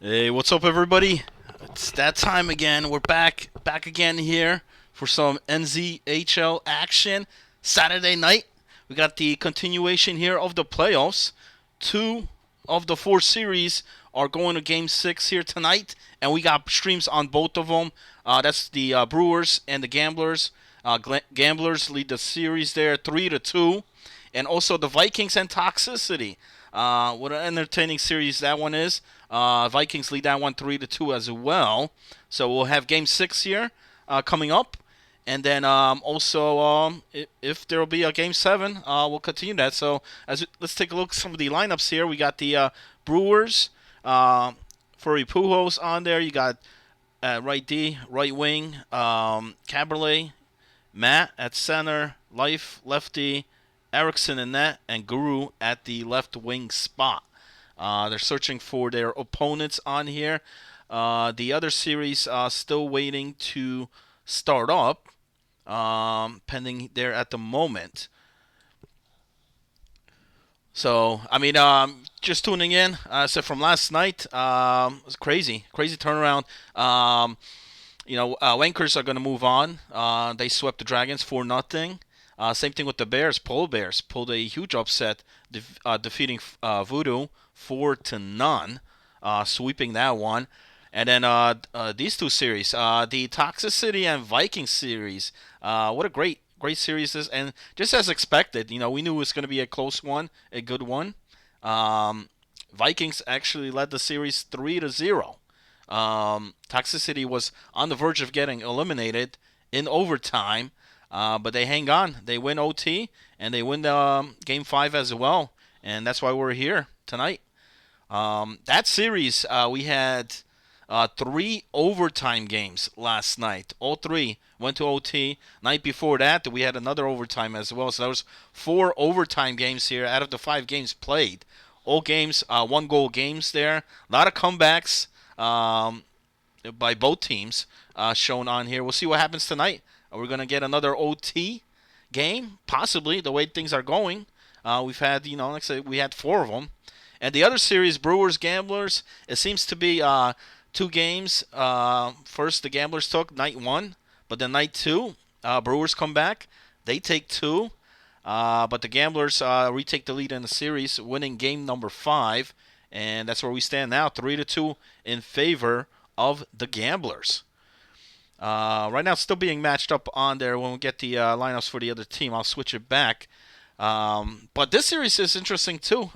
Hey, what's up, everybody? It's that time again. We're back again here for some NZHL action. Saturday night, we got the continuation here of the playoffs. Two of the four series are going to Game 6 here tonight, and we got streams on both of them. That's the Brewers and the Gamblers. Gamblers lead the series there 3-2, and also the Vikings and Toxicity. What an entertaining series that one is. Vikings lead that one 3-2 as well. So we'll have Game 6 here coming up. And then also, if there will be a Game 7, we'll continue that. So let's take a look at some of the lineups here. We got the Brewers, Furry Pujols on there. You got right D, right wing, Caberlet, Matt at center, Life, lefty, Erickson in net, and Guru at the left wing spot. They're searching for their opponents on here. The other series still waiting to start up, pending there at the moment. So, I mean, just tuning in. So from last night, it was crazy turnaround. Wankers are going to move on. They swept the Dragons 4-0. Same thing with the Bears. Polar Bears pulled a huge upset, defeating Voodoo 4-0, sweeping that one. And then these two series, the Toxicity and Vikings series. What a great series this, and just as expected, we knew it was going to be a close one, a good one. Vikings actually led the series 3-0. Toxicity was on the verge of getting eliminated in overtime, but they hang on. They win OT and they win Game 5 as well, and that's why we're here tonight. That series, we had three overtime games last night. All three went to OT. Night before that, we had another overtime as well. So there was four overtime games here out of the five games played. All games, one-goal games there. A lot of comebacks by both teams shown on here. We'll see what happens tonight. Are we going to get another OT game? Possibly, the way things are going. We've had, like I said, we had four of them. And the other series, Brewers Gamblers, it seems to be two games. First, the Gamblers took night one, but then night two, Brewers come back. They take two, but the Gamblers retake the lead in the series, winning game number 5, and that's where we stand now, 3-2 in favor of the Gamblers. Right now, it's still being matched up on there. When we get the lineups for the other team, I'll switch it back. But this series is interesting too.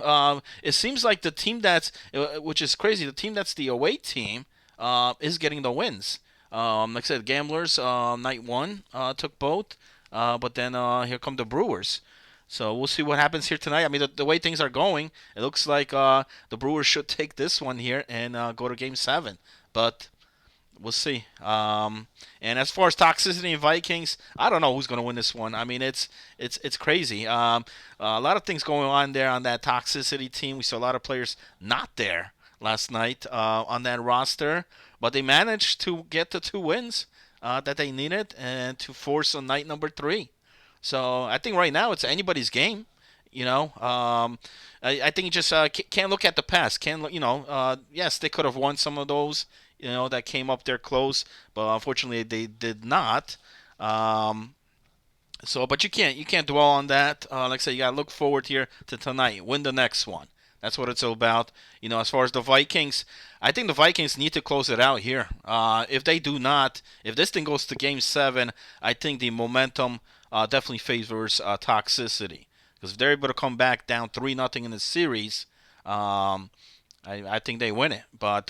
It seems like the team which is crazy, the team that's the away team is getting the wins. Like I said, Gamblers night one took both, but then here come the Brewers. So we'll see what happens here tonight. I mean, the way things are going, it looks like the Brewers should take this one here and go to Game 7. But we'll see. And as far as Toxicity and Vikings, I don't know who's going to win this one. I mean, it's crazy. A lot of things going on there on that Toxicity team. We saw a lot of players not there last night on that roster, but they managed to get the 2 wins that they needed and to force on night number 3. So I think right now it's anybody's game. I think you just can't look at the past. Yes, they could have won some of those, that came up there close, but unfortunately they did not. But you can't dwell on that. Like I said, you gotta look forward here to tonight. Win the next one. That's what it's all about. As far as the Vikings, I think the Vikings need to close it out here. If they do not, if this thing goes to Game 7, I think the momentum definitely favors Toxicity. Because if they're able to come back down 3-0 in the series, I think they win it. But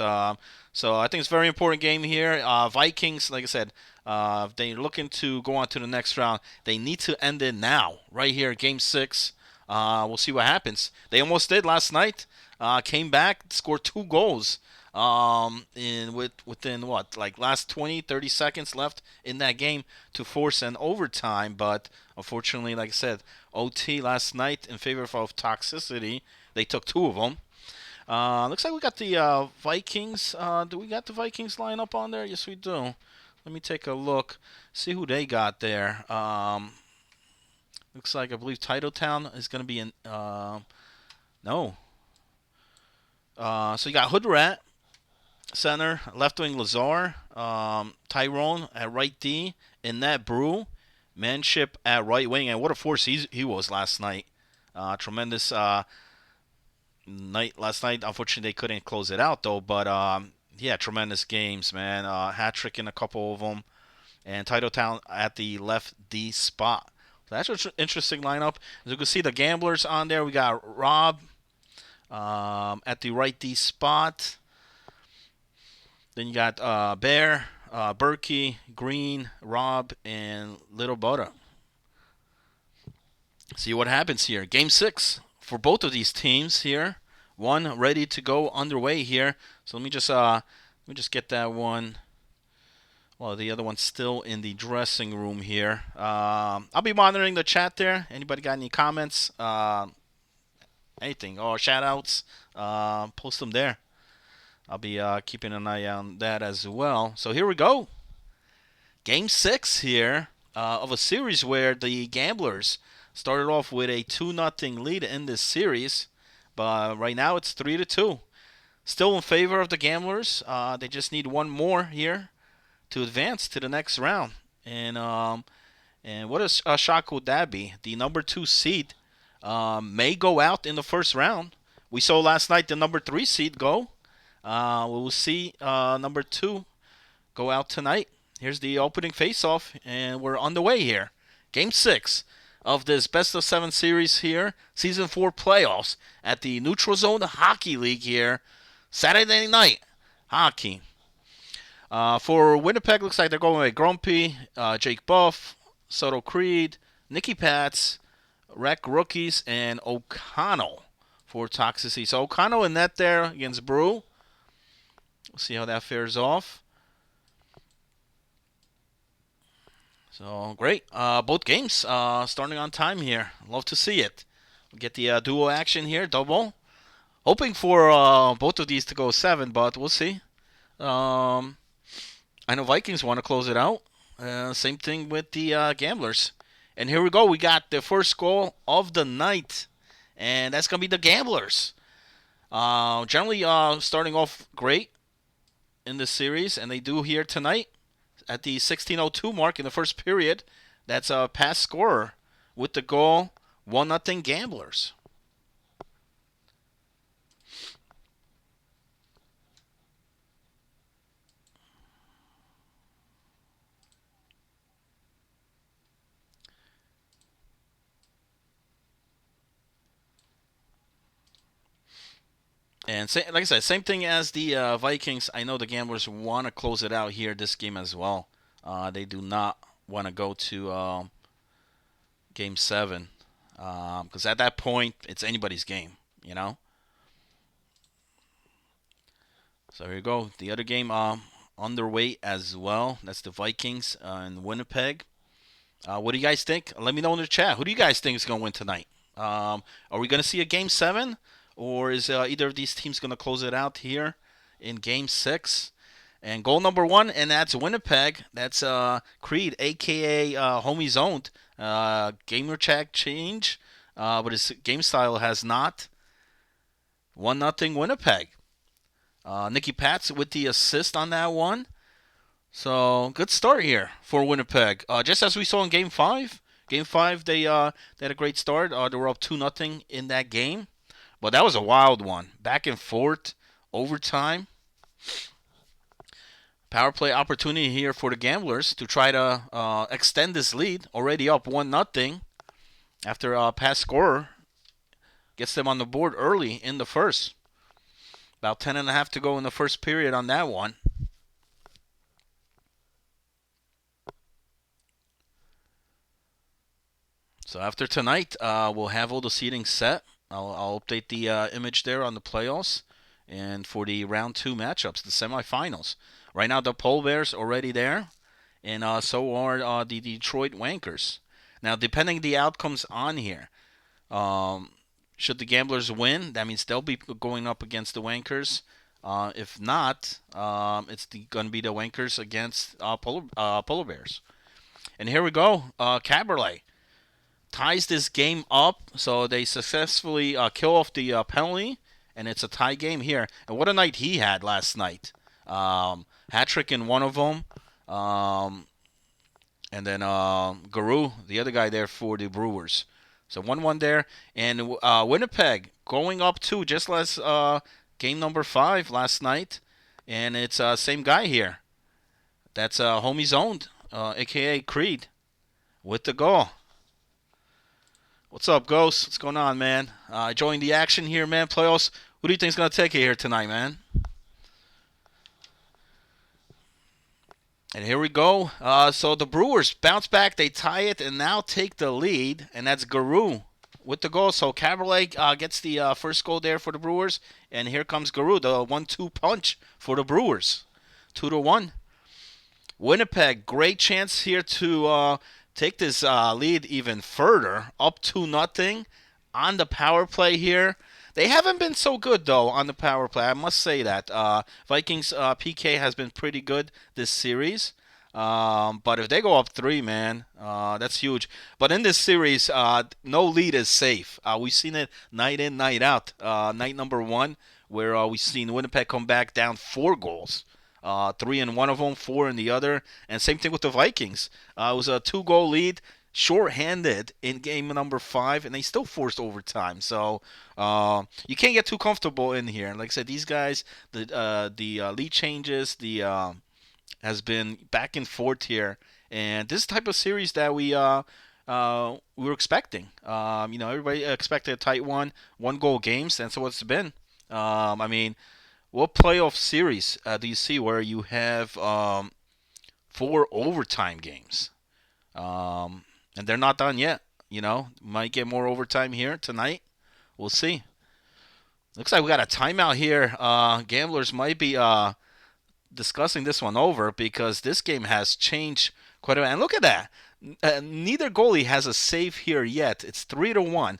so I think it's a very important game here. Vikings, like I said, if they're looking to go on to the next round, they need to end it now, right here, Game 6. We'll see what happens. They almost did last night. Came back, scored 2 goals. Within what, like last 20, 30 seconds left in that game to force an overtime. But unfortunately, like I said, OT last night in favor of Toxicity. They took 2 of them. Looks like we got the Vikings. Do we got the Vikings line up on there? Yes, we do. Let me take a look, see who they got there. Looks like I believe Titletown is going to be in. No. So you got Hood Rat. Center, left wing Lazar, Tyrone at right D, and that Brew, Manship at right wing, and what a force he was last night. Tremendous night last night. Unfortunately, they couldn't close it out though. But yeah, tremendous games, man. Hat trick in a couple of them, and Title Town at the left D spot. So that's an interesting lineup. As you can see, the Gamblers on there. We got Rob at the right D spot. Then you got Bear, Berkey, Green, Rob, and Little Butter. See what happens here. Game 6 for both of these teams here. One ready to go underway here. So let me just get that one. Well, the other one's still in the dressing room here. I'll be monitoring the chat there. Anybody got any comments? Anything or shout outs? Post them there. I'll be keeping an eye on that as well. So here we go. Game 6 here of a series where the Gamblers started off with a 2-0 lead in this series. But right now it's 3-2. Still in favor of the Gamblers. They just need one more here to advance to the next round. And what a shock would that be? The number 2 seed may go out in the first round. We saw last night the number 3 seed go. We will see number 2 go out tonight. Here's the opening face-off, and we're on the way here. Game 6 of this best of 7 series here, Season 4 playoffs at the Neutral Zone Hockey League here. Saturday night hockey. For Winnipeg, looks like they're going with Grumpy, Jake Buff, Soto Creed, Nicky Pats, Rec Rookies, and O'Connell for Toxicity. So O'Connell in net there against Brew. We'll see how that fares off. So great. Both games starting on time here. Love to see it. We'll get the duo action here, double. Hoping for both of these to go 7, but we'll see. I know Vikings want to close it out. Same thing with the Gamblers. And here we go. We got the first goal of the night. And that's going to be the Gamblers. Generally starting off great in this series. And they do here tonight at the 16:02 mark in the first period. That's a pass scorer with the goal. 1-0 Gamblers. And like I said, same thing as the Vikings. I know the Gamblers want to close it out here this game as well. They do not want to go to Game 7 because at that point it's anybody's game, you know. So here you go. The other game underway as well. That's the Vikings in Winnipeg. What do you guys think? Let me know in the chat. Who do you guys think is going to win tonight? Are we going to see a Game 7? Or is either of these teams going to close it out here in Game 6? And goal number 1, and that's Winnipeg. That's Creed, a.k.a. Homie's Owned. Gamer check change, but his game style has not. 1-0 Winnipeg. Nicky Pats with the assist on that one. So, good start here for Winnipeg. Just as we saw in Game 5. Game 5, they had a great start. They were up 2-0 in that game. But that was a wild one. Back and forth, overtime. Power play opportunity here for the Gamblers to try to extend this lead. Already up 1-0 after a pass scorer gets them on the board early in the first. About 10.5 to go in the first period on that one. So after tonight, we'll have all the seating set. I'll update the image there on the playoffs and for the round 2 matchups, the semifinals. Right now, the Pole Bears already there, and so are the Detroit Wankers. Now, depending the outcomes on here, should the Gamblers win, that means they'll be going up against the Wankers. If not, it's going to be the Wankers against Polar Bears. And here we go, Caberlet ties this game up, so they successfully kill off the penalty, and it's a tie game here. And what a night he had last night. Hat trick in one of them. Um, and then Guru, the other guy there for the Brewers. So 1-1 there. And Winnipeg going up too, just last game number 5 last night. And it's same guy here. That's homie's owned, a.k.a. Creed, with the goal. What's up, Ghost? What's going on, man? Enjoying the action here, man. Playoffs. Who do you think's going to take it here tonight, man? And here we go. So the Brewers bounce back. They tie it and now take the lead. And that's Guru with the goal. So Caberlet gets the first goal there for the Brewers. And here comes Guru, the 1-2 punch for the Brewers. 2-1. Winnipeg, great chance here to take this lead even further. Up 2-0 on the power play here. They haven't been so good, though, on the power play. I must say that. Vikings PK has been pretty good this series. But if they go up 3, man, that's huge. But in this series, no lead is safe. We've seen it night in, night out. Night number 1, where we've seen Winnipeg come back down 4 goals. 3 in one of them, 4 in the other. And same thing with the Vikings. It was a 2-goal lead, short-handed in game number 5, and they still forced overtime. So you can't get too comfortable in here. Like I said, these guys, the lead changes, the has been back and forth here, and this type of series that we were expecting. Everybody expected a tight one goal games, and so what it's been. I mean, what playoff series do you see where you have 4 overtime games? And they're not done yet. Might get more overtime here tonight. We'll see. Looks like we got a timeout here. Gamblers might be discussing this one over because this game has changed quite a bit. And look at that. Neither goalie has a save here yet. It's 3-1.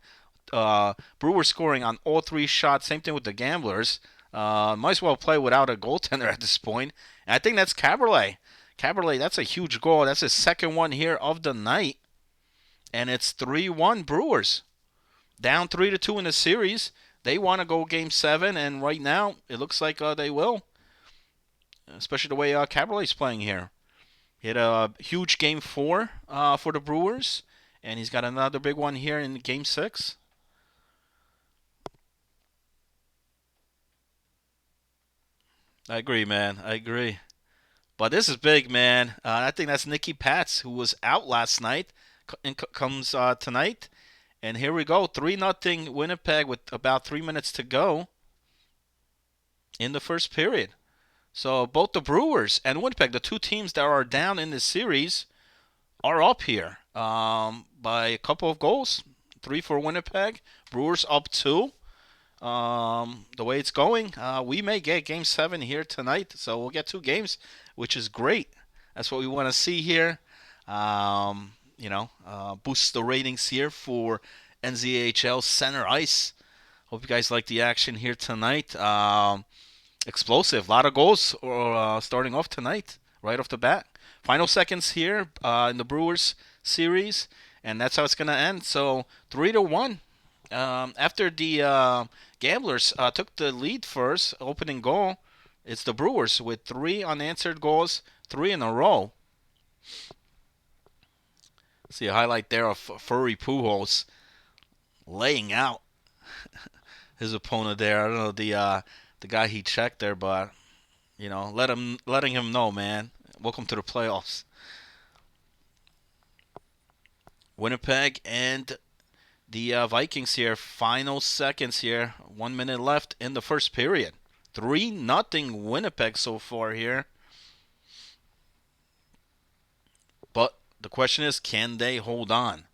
Brewers scoring on all 3 shots. Same thing with the Gamblers. Might as well play without a goaltender at this point. And I think that's Caberlet. Caberlet, that's a huge goal. That's his second one here of the night. And it's 3-1 Brewers. Down 3-2 in the series. They want to go game 7, and right now it looks like they will. Especially the way Caberlet's playing here. He had a huge game 4 for the Brewers, and he's got another big one here in game 6. I agree, man. I agree. But this is big, man. I think that's Nicky Pats, who was out last night, comes tonight. And here we go. 3-0 Winnipeg with about 3 minutes to go in the first period. So both the Brewers and Winnipeg, the 2 teams that are down in this series, are up here by a couple of goals. 3 for Winnipeg. Brewers up 2. The way it's going, we may get game 7 here tonight. So we'll get 2 games, which is great. That's what we want to see here. Boost the ratings here for NZHL Center Ice. Hope you guys like the action here tonight. Explosive, a lot of goals starting off tonight, right off the bat. Final seconds here in the Brewers series, and that's how it's going to end. So 3-1. After the Gamblers took the lead first, opening goal, it's the Brewers with 3 unanswered goals, 3 in a row. See a highlight there of Furry Pujols laying out his opponent there. I don't know the guy he checked there, but letting him know, man. Welcome to the playoffs. Winnipeg and the Vikings here. Final seconds here. 1 minute left in the first period. 3-0 Winnipeg so far here. But the question is, can they hold on?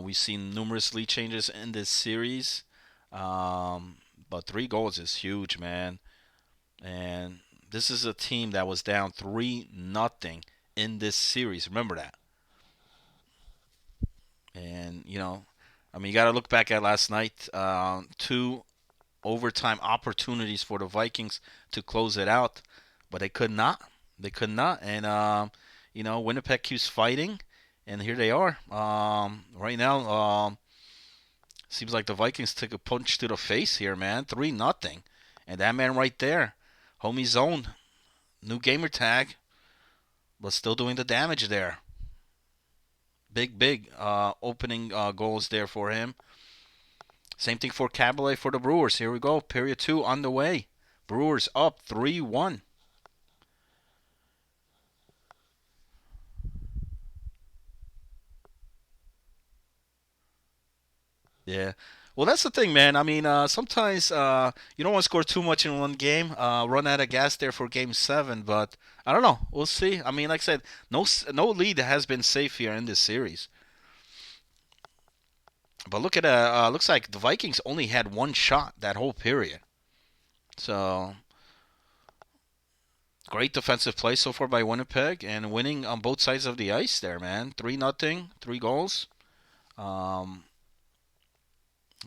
We've seen numerous lead changes in this series. But 3 goals is huge, man. And this is a team that was down 3-0 in this series. Remember that. And, you got to look back at last night. 2 overtime opportunities for the Vikings to close it out. But they could not. They could not. And, Winnipeg keeps fighting. And here they are. Right now, seems like the Vikings took a punch to the face here, man. 3-0. And that man right there, homie's own, New gamer tag, but still doing the damage there. Big opening goals there for him. Same thing for Cabaret for the Brewers. Here we go. Period 2 on the way. Brewers up 3-1. Yeah. Well, that's the thing, man. I mean, sometimes you don't want to score too much in one game. Run out of gas there for Game 7, but I don't know. We'll see. I mean, like I said, no lead has been safe here in this series. But look at looks like the Vikings only had one shot that whole period. So great defensive play so far by Winnipeg and winning on both sides of the ice there, man. 3-0, 3 goals. Um,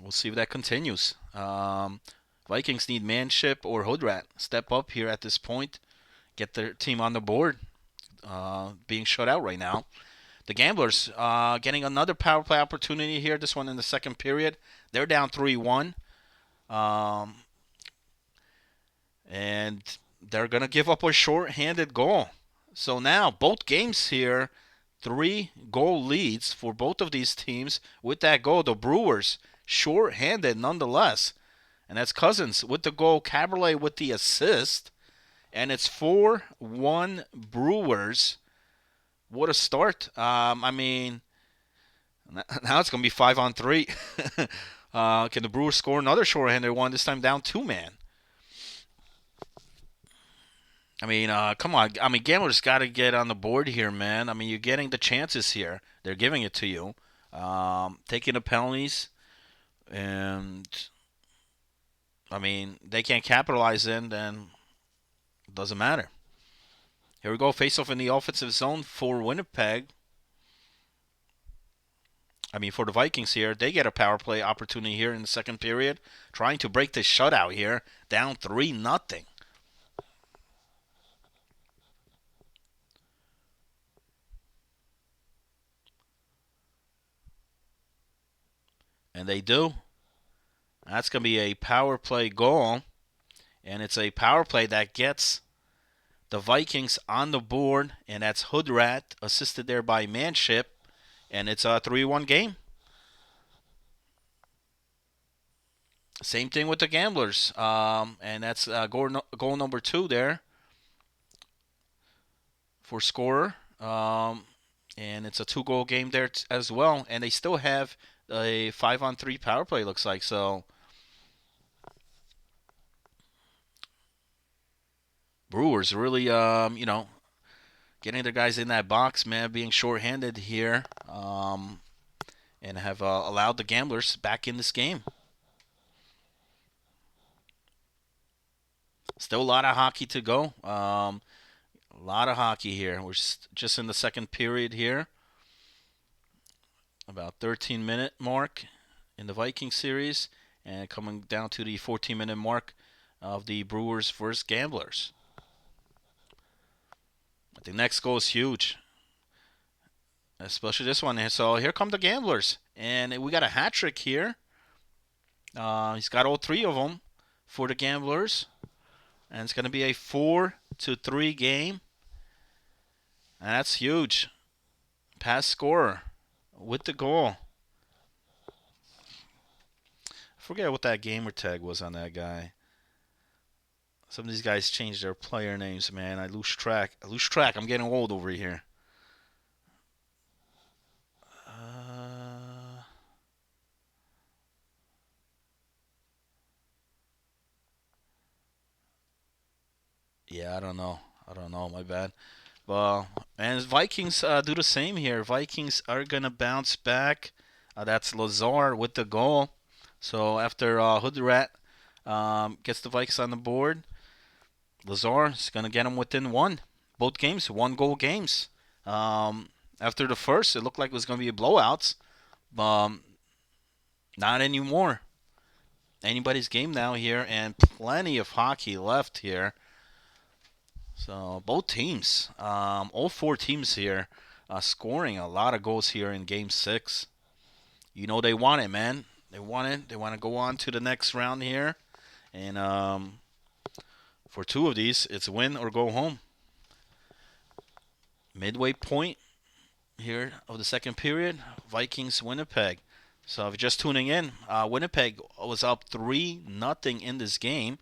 we'll see if that continues. Vikings need Manship or Hoodrat step up here at this point, get their team on the board. Being shut out right now. The Gamblers getting another power play opportunity here. This one in the second period. They're down 3-1. Um, and they're going to give up a short-handed goal. So now both games here, 3-goal leads for both of these teams. With that goal, the Brewers short-handed nonetheless. And that's Cousins with the goal, Caberlet with the assist. And it's 4-1 Brewers. What a start. I mean, now it's going to be 5-on-3. Can the Brewers score another short-handed one, this time down 2-man? I mean, come on. I mean, Gamblers got to get on the board here, man. I mean, you're getting the chances here. They're giving it to you. Taking the penalties. And, I mean, they can't capitalize then it doesn't matter. Here we go. Face-off in the offensive zone for Winnipeg. I mean, for the Vikings here, they get a power play opportunity here in the second period. Trying to break this shutout here. Down 3-0. And they do. That's going to be a power play goal. And it's a power play that gets the Vikings on the board. And that's Hoodrat, assisted there by Manship. And it's a 3-1 game. Same thing with the Gamblers. And that's goal number 2 there for scorer. And it's a 2-goal game there as well. And they still have a 5-on-3 power play, looks like. So Brewers really, getting their guys in that box, man, being shorthanded here, and have allowed the Gamblers back in this game. Still a lot of hockey to go. A lot of hockey here. We're just in the second period here. About 13-minute mark in the Viking series, and coming down to the 14-minute mark of the Brewers versus Gamblers. The next goal is huge, especially this one. So here come the Gamblers, and we got a hat trick here. He's got all 3 of them for the Gamblers, and it's going to be a 4-3 game. And that's huge. Pass scorer with the goal. I forget what that gamer tag was on that guy. Some of these guys change their player names, man. I lose track. I'm getting old over here. Yeah, I don't know. My bad. Well, and Vikings do the same here. Vikings are going to bounce back. That's Lazar with the goal. So after Hoodrat gets the Vikings on the board, Lazar is going to get them within 1. Both games, 1-goal games. After the first, it looked like it was going to be a blowouts. Not anymore. Anybody's game now here, and plenty of hockey left here. So both teams, all 4 teams here, scoring a lot of goals here in Game 6. You know they want it, man. They want it. They want to go on to the next round here. And for For two of these, it's win or go home. Midway point here of the second period, Vikings Winnipeg. So if you're just tuning in, Winnipeg was up 3-0 in this game.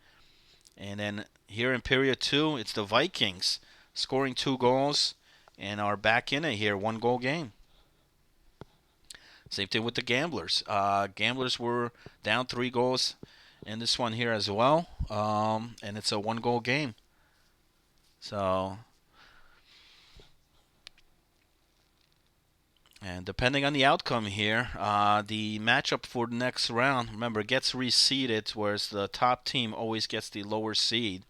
And then here in period two, it's the Vikings scoring 2 goals and are back in it here, 1-goal game. Same thing with the Gamblers. Gamblers were down 3 goals in this one here as well. And it's a 1-goal game. So, and depending on the outcome here, the matchup for the next round, remember, gets reseeded, whereas the top team always gets the lower seed.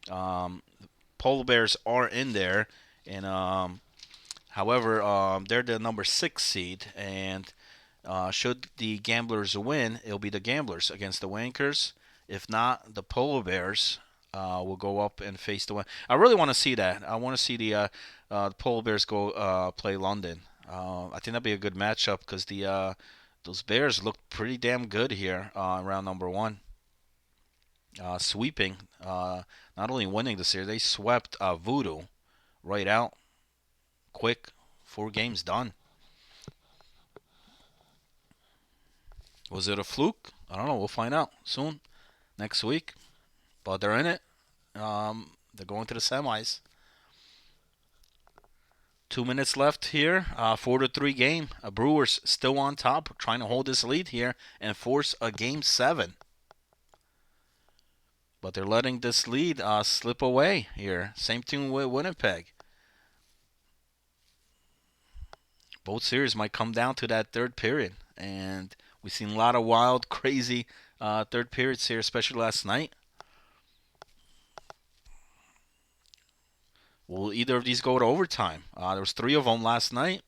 Polar Bears are in there, and however, they're the number 6 seed, and should the Gamblers win, it'll be the Gamblers against the Wankers. If not, the Polar Bears will go up and face the win. I really want to see that. I want to see the Polar Bears go play London. I think that'd be a good matchup because those Bears look pretty damn good here round number 1. Sweeping, not only winning the series, they swept Voodoo right out. Quick, 4 games done. Was it a fluke? I don't know. We'll find out soon, next week. But they're in it. They're going to the semis. 2 minutes left here. 4-3 game. Brewers still on top, trying to hold this lead here and force a game 7. But they're letting this lead slip away here. Same thing with Winnipeg. Both series might come down to that third period. And we've seen a lot of wild, crazy third periods here, especially last night. Will either of these go to overtime? There was 3 of them last night.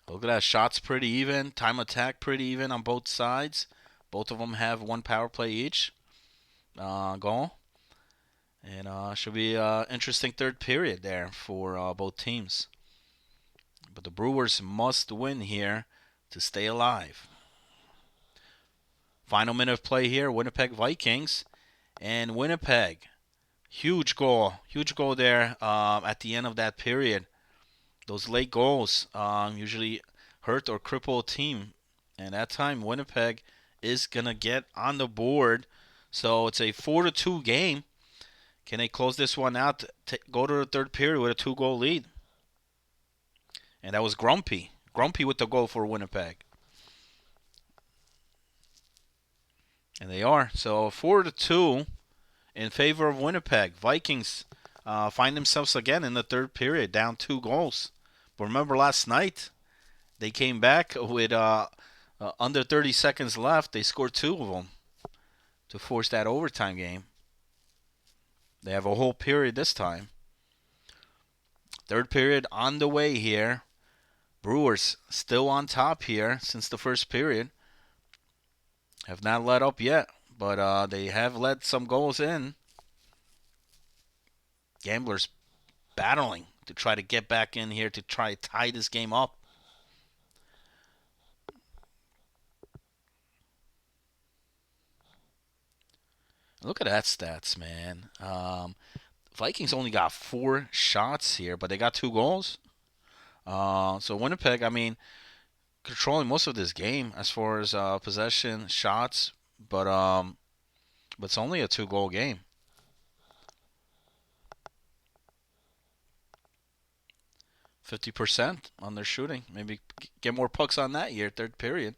Look at that. Shots pretty even. Time attack pretty even on both sides. Both of them have 1 power play each. Goal. And should be an interesting third period there for both teams. But the Brewers must win here to stay alive. Final minute of play here. Winnipeg Vikings. And Winnipeg. Huge goal there at the end of that period. Those late goals usually hurt or cripple a team. And that time, Winnipeg is going to get on the board. So it's a 4-2 game. Can they close this one out to go to the third period with a 2-goal lead? And that was Grumpy. Grumpy with the goal for Winnipeg. And they are. So 4-2 in favor of Winnipeg. Vikings find themselves again in the third period, down 2 goals. But remember last night, they came back with under 30 seconds left. They scored 2 of them to force that overtime game. They have a whole period this time. Third period on the way here. Brewers still on top here since the first period. Have not let up yet, but they have let some goals in. Gamblers battling to try to get back in here to try to tie this game up. Look at that stats, man. Vikings only got 4 shots here, but they got 2 goals. So Winnipeg, I mean, controlling most of this game as far as possession, shots, but it's only a 2-goal game. 50% on their shooting. Maybe get more pucks on that here, third period.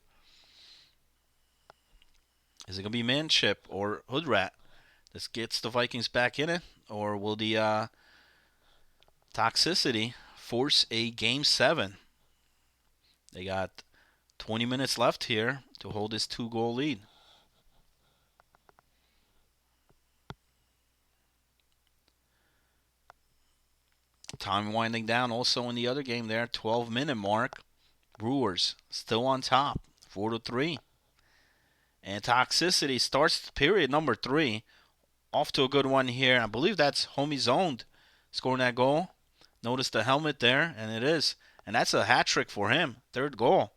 Is it going to be Manship or Hoodrat that gets the Vikings back in it? Or will the Toxicity force a Game 7? They got 20 minutes left here to hold this 2-goal lead. Time winding down also in the other game there, 12-minute mark. Brewers still on top, 4-3. And Toxicity starts period number 3. Off to a good one here. I believe that's Homie Zoned scoring that goal. Notice the helmet there, and it is. And that's a hat trick for him, 3rd goal.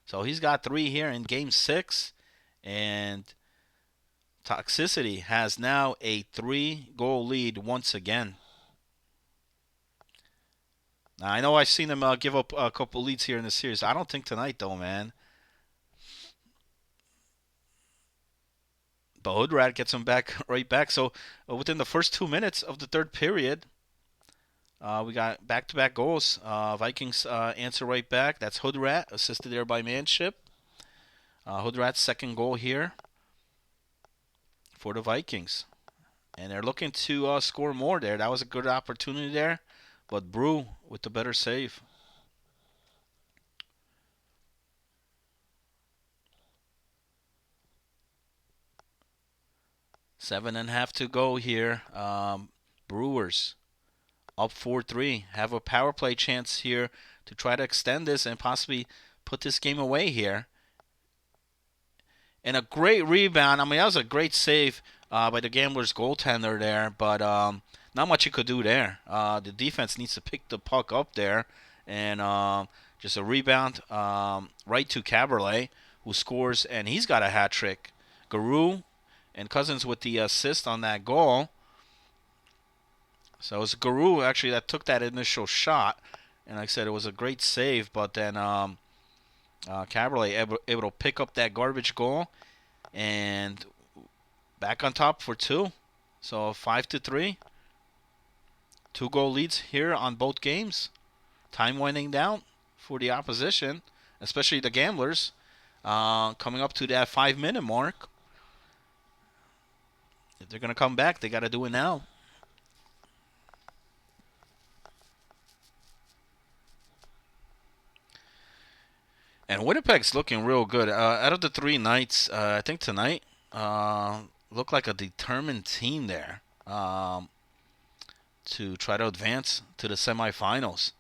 So he's got 3 here in Game 6. And Toxicity has now a 3-goal lead once again. Now, I know I've seen them give up a couple leads here in the series. I don't think tonight, though, man. But Hoodrat gets them back right back. So within the first 2 minutes of the third period, we got back-to-back goals. Vikings answer right back. That's Hoodrat, assisted there by Manship. Hoodrat's second goal here for the Vikings. And they're looking to score more there. That was a good opportunity there. But Brew with the better save. Seven and a half to go here. Brewers up 4-3. Have a power play chance here to try to extend this and possibly put this game away here. And a great rebound. I mean, that was a great save by the Gamblers goaltender there, but not much you could do there. The defense needs to pick the puck up there, and just a rebound right to Caberlet, who scores, and he's got a hat trick. Guru and Cousins with the assist on that goal. So it was Guru actually that took that initial shot, and like I said, it was a great save, but then Caberlet able to pick up that garbage goal and back on top for 2. So 5-3. 2-goal leads here on both games. Time winding down for the opposition, especially the Gamblers, coming up to that 5-minute mark. If they're going to come back, they got to do it now. And Winnipeg's looking real good. Out of the 3 nights, I think tonight looked like a determined team there to try to advance to the semifinals.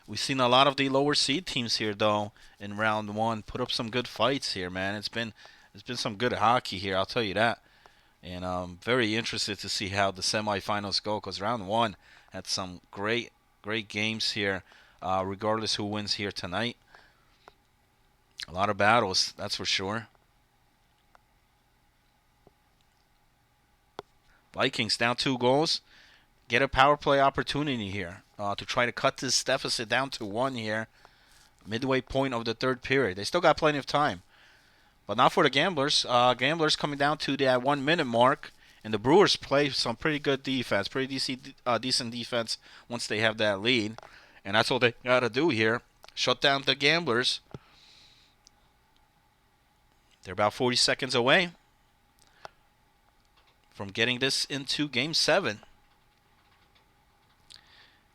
We've seen a lot of the lower seed teams here, though, in round 1 put up some good fights here, man. It's been some good hockey here, I'll tell you that. And I'm very interested to see how the semifinals go, because round 1 had some great games here. Regardless who wins here tonight. A lot of battles, that's for sure. Vikings down 2 goals. Get a power play opportunity here to try to cut this deficit down to 1 here. Midway point of the third period. They still got plenty of time. But not for the Gamblers. Gamblers coming down to that 1-minute mark. And the Brewers play some pretty good defense. Pretty decent defense once they have that lead. And that's all they got to do here. Shut down the Gamblers. They're about 40 seconds away from getting this into Game 7.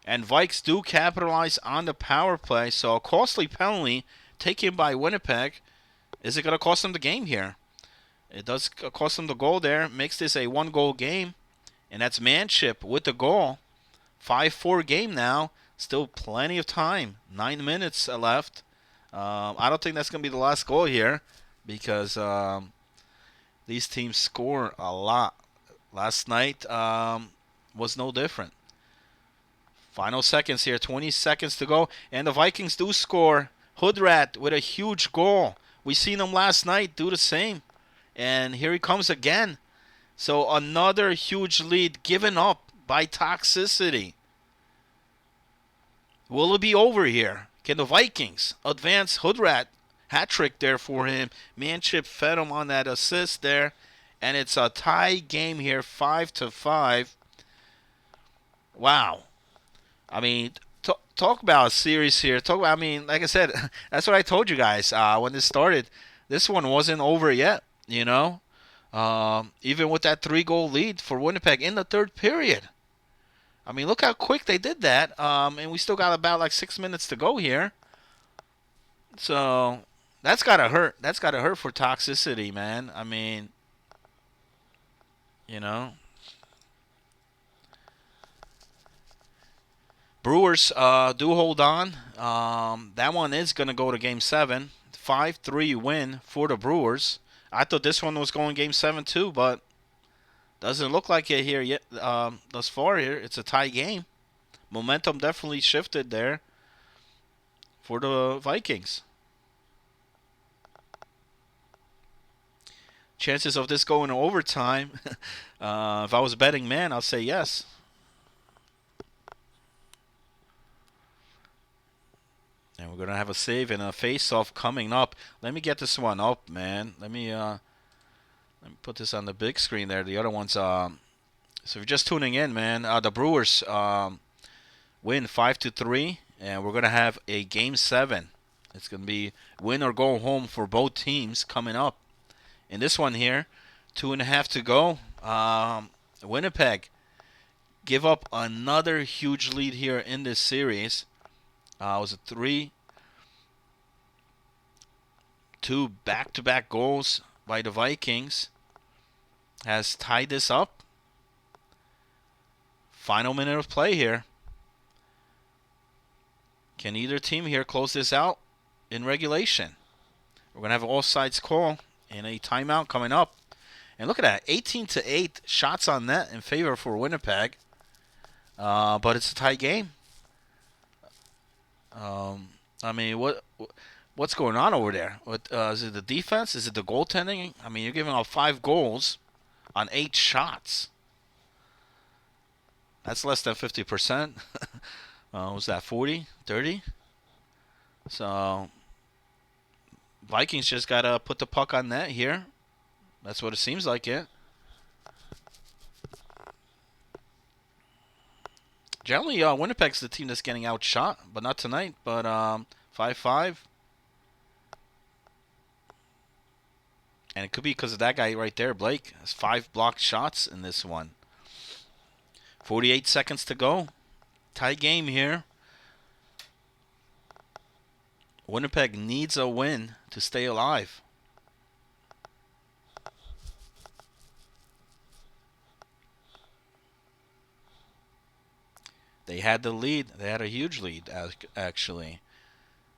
And Vikes do capitalize on the power play. So a costly penalty taken by Winnipeg. Is it going to cost them the game here? It does cost them the goal there. Makes this a 1-goal game. And that's Manship with the goal. 5-4 game now. Still plenty of time. 9 minutes left. I don't think that's going to be the last goal here because these teams score a lot. Last night was no different. Final seconds here. 20 seconds to go. And the Vikings do score. Hoodrat with a huge goal. We seen him last night do the same. And here he comes again. So another huge lead given up by Toxicity. Will it be over here? Can the Vikings advance? Hoodrat, hat trick there for him. Manship fed him on that assist there. And it's a tie game here, 5-5. Wow. I mean, talk about a series here. Like I said, that's what I told you guys when this started. This one wasn't over yet, you know. Even with that 3-goal lead for Winnipeg in the third period. I mean, look how quick they did that. And we still got about like 6 minutes to go here. So that's got to hurt. That's got to hurt for Toxicity, man. I mean, you know. Brewers do hold on. That one is going to go to Game 7. 5-3 win for the Brewers. I thought this one was going Game 7 too, but doesn't look like it here yet. Thus far here, it's a tie game. Momentum definitely shifted there for the Vikings. chances of this going to overtime, if I was a betting man, I'll say yes. And we're going to have a save and a face-off coming up. Let me get this one up, man. Let me put this on the big screen there. The other one's... so if you're just tuning in, man, the Brewers win 5-3, and we're going to have a Game 7. It's going to be win or go home for both teams coming up. In this one here, 2.5 to go. Winnipeg give up another huge lead here in this series. It was a 3-2 back-to-back goals by the Vikings. Has tied this up. Final minute of play here. Can either team here close this out in regulation? We're going to have an all-sides call and a timeout coming up. And look at that, 18-8 shots on net in favor for Winnipeg. But it's a tight game. I mean, what's going on over there? Is it the defense? Is it the goaltending? I mean, you're giving up 5 goals on 8 shots. That's less than 50%. Was that 40, 30? So Vikings just got to put the puck on net here. That's what it seems like, yeah. Generally, Winnipeg's the team that's getting outshot, but not tonight. But 5-5. And it could be because of that guy right there, Blake. Has 5 blocked shots in this one. 48 seconds to go. Tight game here. Winnipeg needs a win to stay alive. They had the lead. They had a huge lead, actually.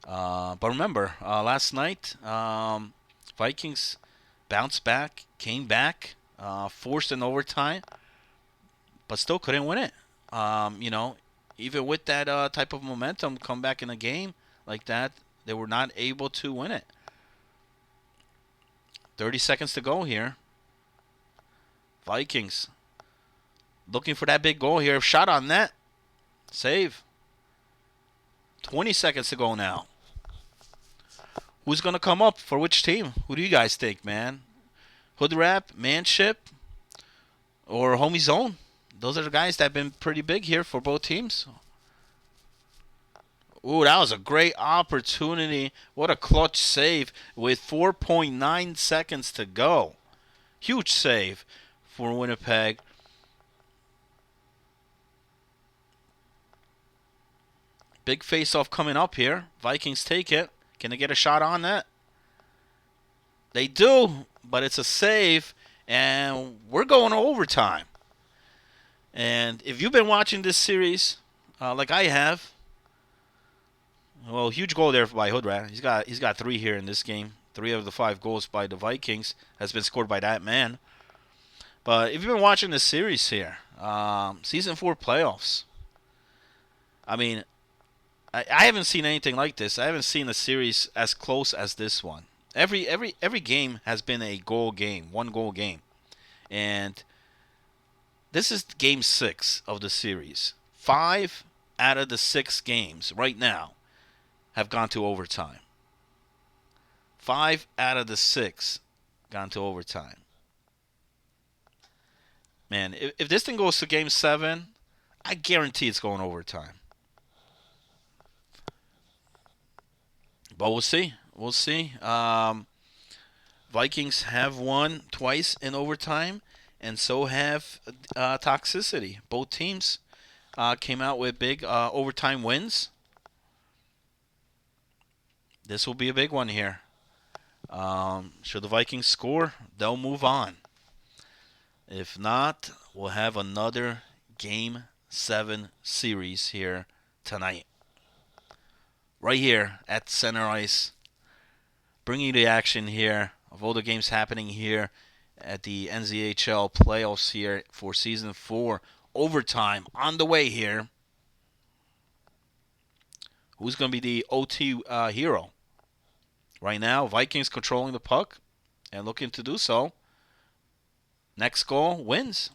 But remember, last night, Vikings bounced back, came back, forced an overtime, but still couldn't win it. Even with that type of momentum, come back in a game like that, they were not able to win it. 30 seconds to go here. Vikings looking for that big goal here. Shot on net. Save. 20 seconds to go now. Who's going to come up for which team? Who do you guys think, man? Hood Rap, Manship, or Homie Zone? Those are the guys that have been pretty big here for both teams. Ooh, that was a great opportunity. What a clutch save with 4.9 seconds to go. Huge save for Winnipeg. Big face-off coming up here. Vikings take it. Can they get a shot on that? They do, but it's a save, and we're going to overtime. And if you've been watching this series, like I have, well, huge goal there by Hoodrat. He's got 3 here in this game. 3 of the 5 goals by the Vikings has been scored by that man. But if you've been watching this series here, Season 4 playoffs, I mean, I haven't seen anything like this. I haven't seen a series as close as this one. Every game has been a goal game, 1-goal game. And this is Game 6 of the series. 5 out of the 6 games right now have gone to overtime. 5 out of the 6 gone to overtime. Man, if this thing goes to Game 7, I guarantee it's going overtime. But we'll see. We'll see. Vikings have won twice in overtime, and so have Toxicity. Both teams came out with big overtime wins. This will be a big one here. Should the Vikings score, they'll move on. If not, we'll have another Game 7 series here tonight. Right here at Center Ice. Bringing you the action here of all the games happening here at the NZHL playoffs here for Season 4. Overtime on the way here. Who's going to be the OT hero? Right now, Vikings controlling the puck and looking to do so. Next goal wins.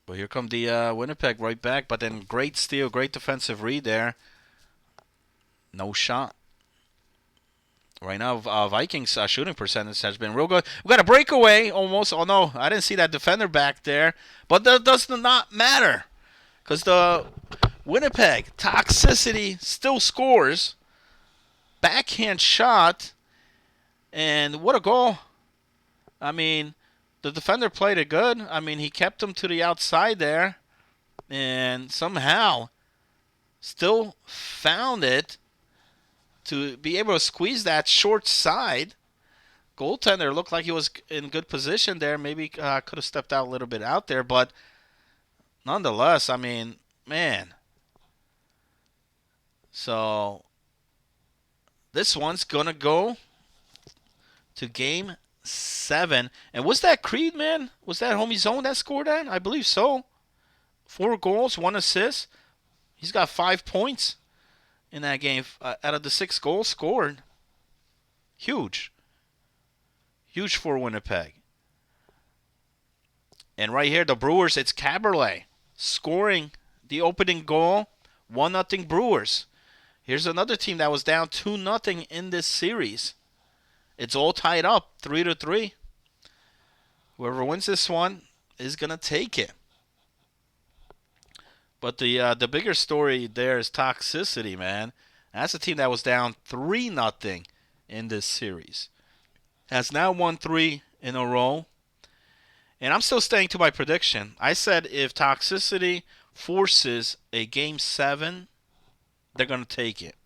But here come the Winnipeg right back. But then great steal, great defensive read there. No shot. Right now, Vikings' shooting percentage has been real good. We got a breakaway almost. Oh, no, I didn't see that defender back there. But that does not matter. Because the Winnipeg Toxicity still scores. Backhand shot. And what a goal. I mean, the defender played it good. I mean, he kept him to the outside there. And somehow still found it to be able to squeeze that short side. Goaltender looked like he was in good position there. Maybe could have stepped out a little bit out there. But nonetheless, I mean, man. So this one's going to go to Game 7. And was that Creed, man? Was that homie Zone that scored that? I believe so. 4 goals, 1 assist. He's got 5 points in that game out of the 6 goals scored. Huge. Huge for Winnipeg. And right here, the Brewers, it's Caberlet scoring the opening goal. 1-0 Brewers. Here's another team that was down 2-0 in this series. It's all tied up, 3-3. Whoever wins this one is going to take it. But the bigger story there is Toxicity, man. That's a team that was down 3-0 in this series. Has now won 3 in a row. And I'm still staying to my prediction. I said if Toxicity forces a Game 7, they're going to take it.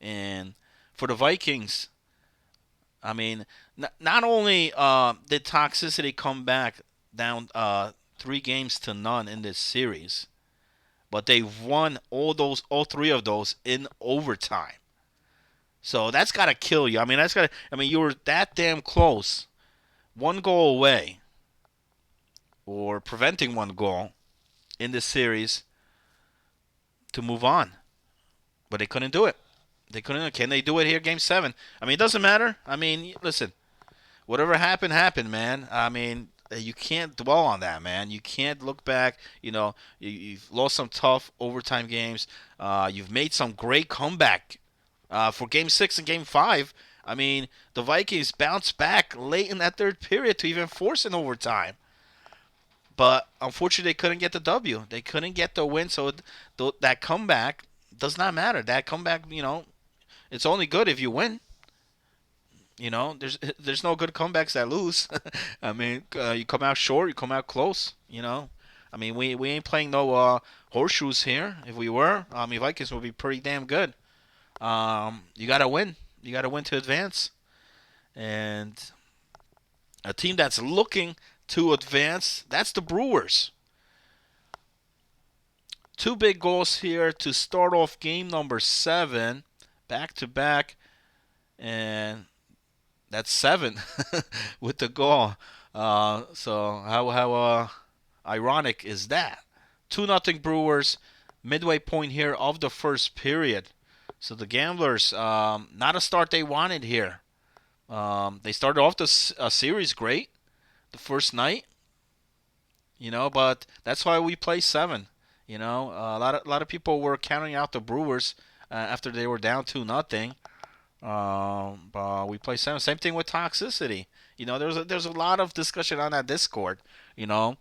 And for the Vikings, I mean, not only did Toxicity come back down 3-0 in this series, but they won all 3 of those in overtime. So that's got to kill you. I mean, you were that damn close. 1 goal away, or preventing 1 goal in this series to move on. But they couldn't do it. Can they do it here, Game 7? I mean, it doesn't matter. I mean, listen, whatever happened, man. I mean, you can't dwell on that, man. You can't look back. You know, you've lost some tough overtime games. You've made some great comeback for Game 6 and Game 5. I mean, the Vikings bounced back late in that third period to even force an overtime. But unfortunately, they couldn't get the W. They couldn't get the win. So that comeback does not matter. That comeback, you know, it's only good if you win. You know, there's no good comebacks that lose. I mean, you come out short, you come out close. You know, I mean, we ain't playing no horseshoes here. If we were, Vikings would be pretty damn good. You gotta win. You gotta win to advance. And a team that's looking to advance, that's the Brewers. 2 big goals here to start off game number 7, back to back, and that's 7 with the goal. So how ironic is that? 2-0 Brewers, midway point here of the first period. So the Gamblers, not a start they wanted here. They started off the series great, the first night, you know, but that's why we play 7. You know, a lot of people were counting out the Brewers after they were down 2-0. But we play 7. Same thing with Toxicity. You know, there's a lot of discussion on that Discord. You know,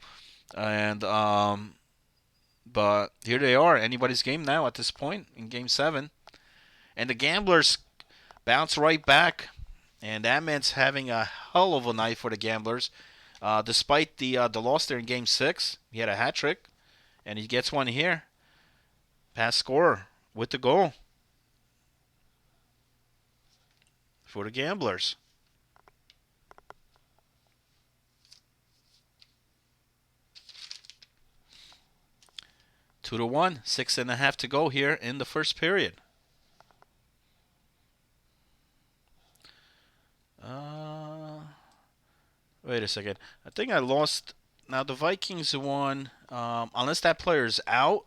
and but here they are, anybody's game now at this point in Game 7, and the Gamblers bounce right back, and that man's having a hell of a night for the Gamblers. Despite the loss there in Game 6, he had a hat trick. And he gets one here. Pass scorer with the goal for the Gamblers. 2-1, 6.5 to go here in the first period. Wait a second. I think I lost. Now the Vikings won. Unless that player's out.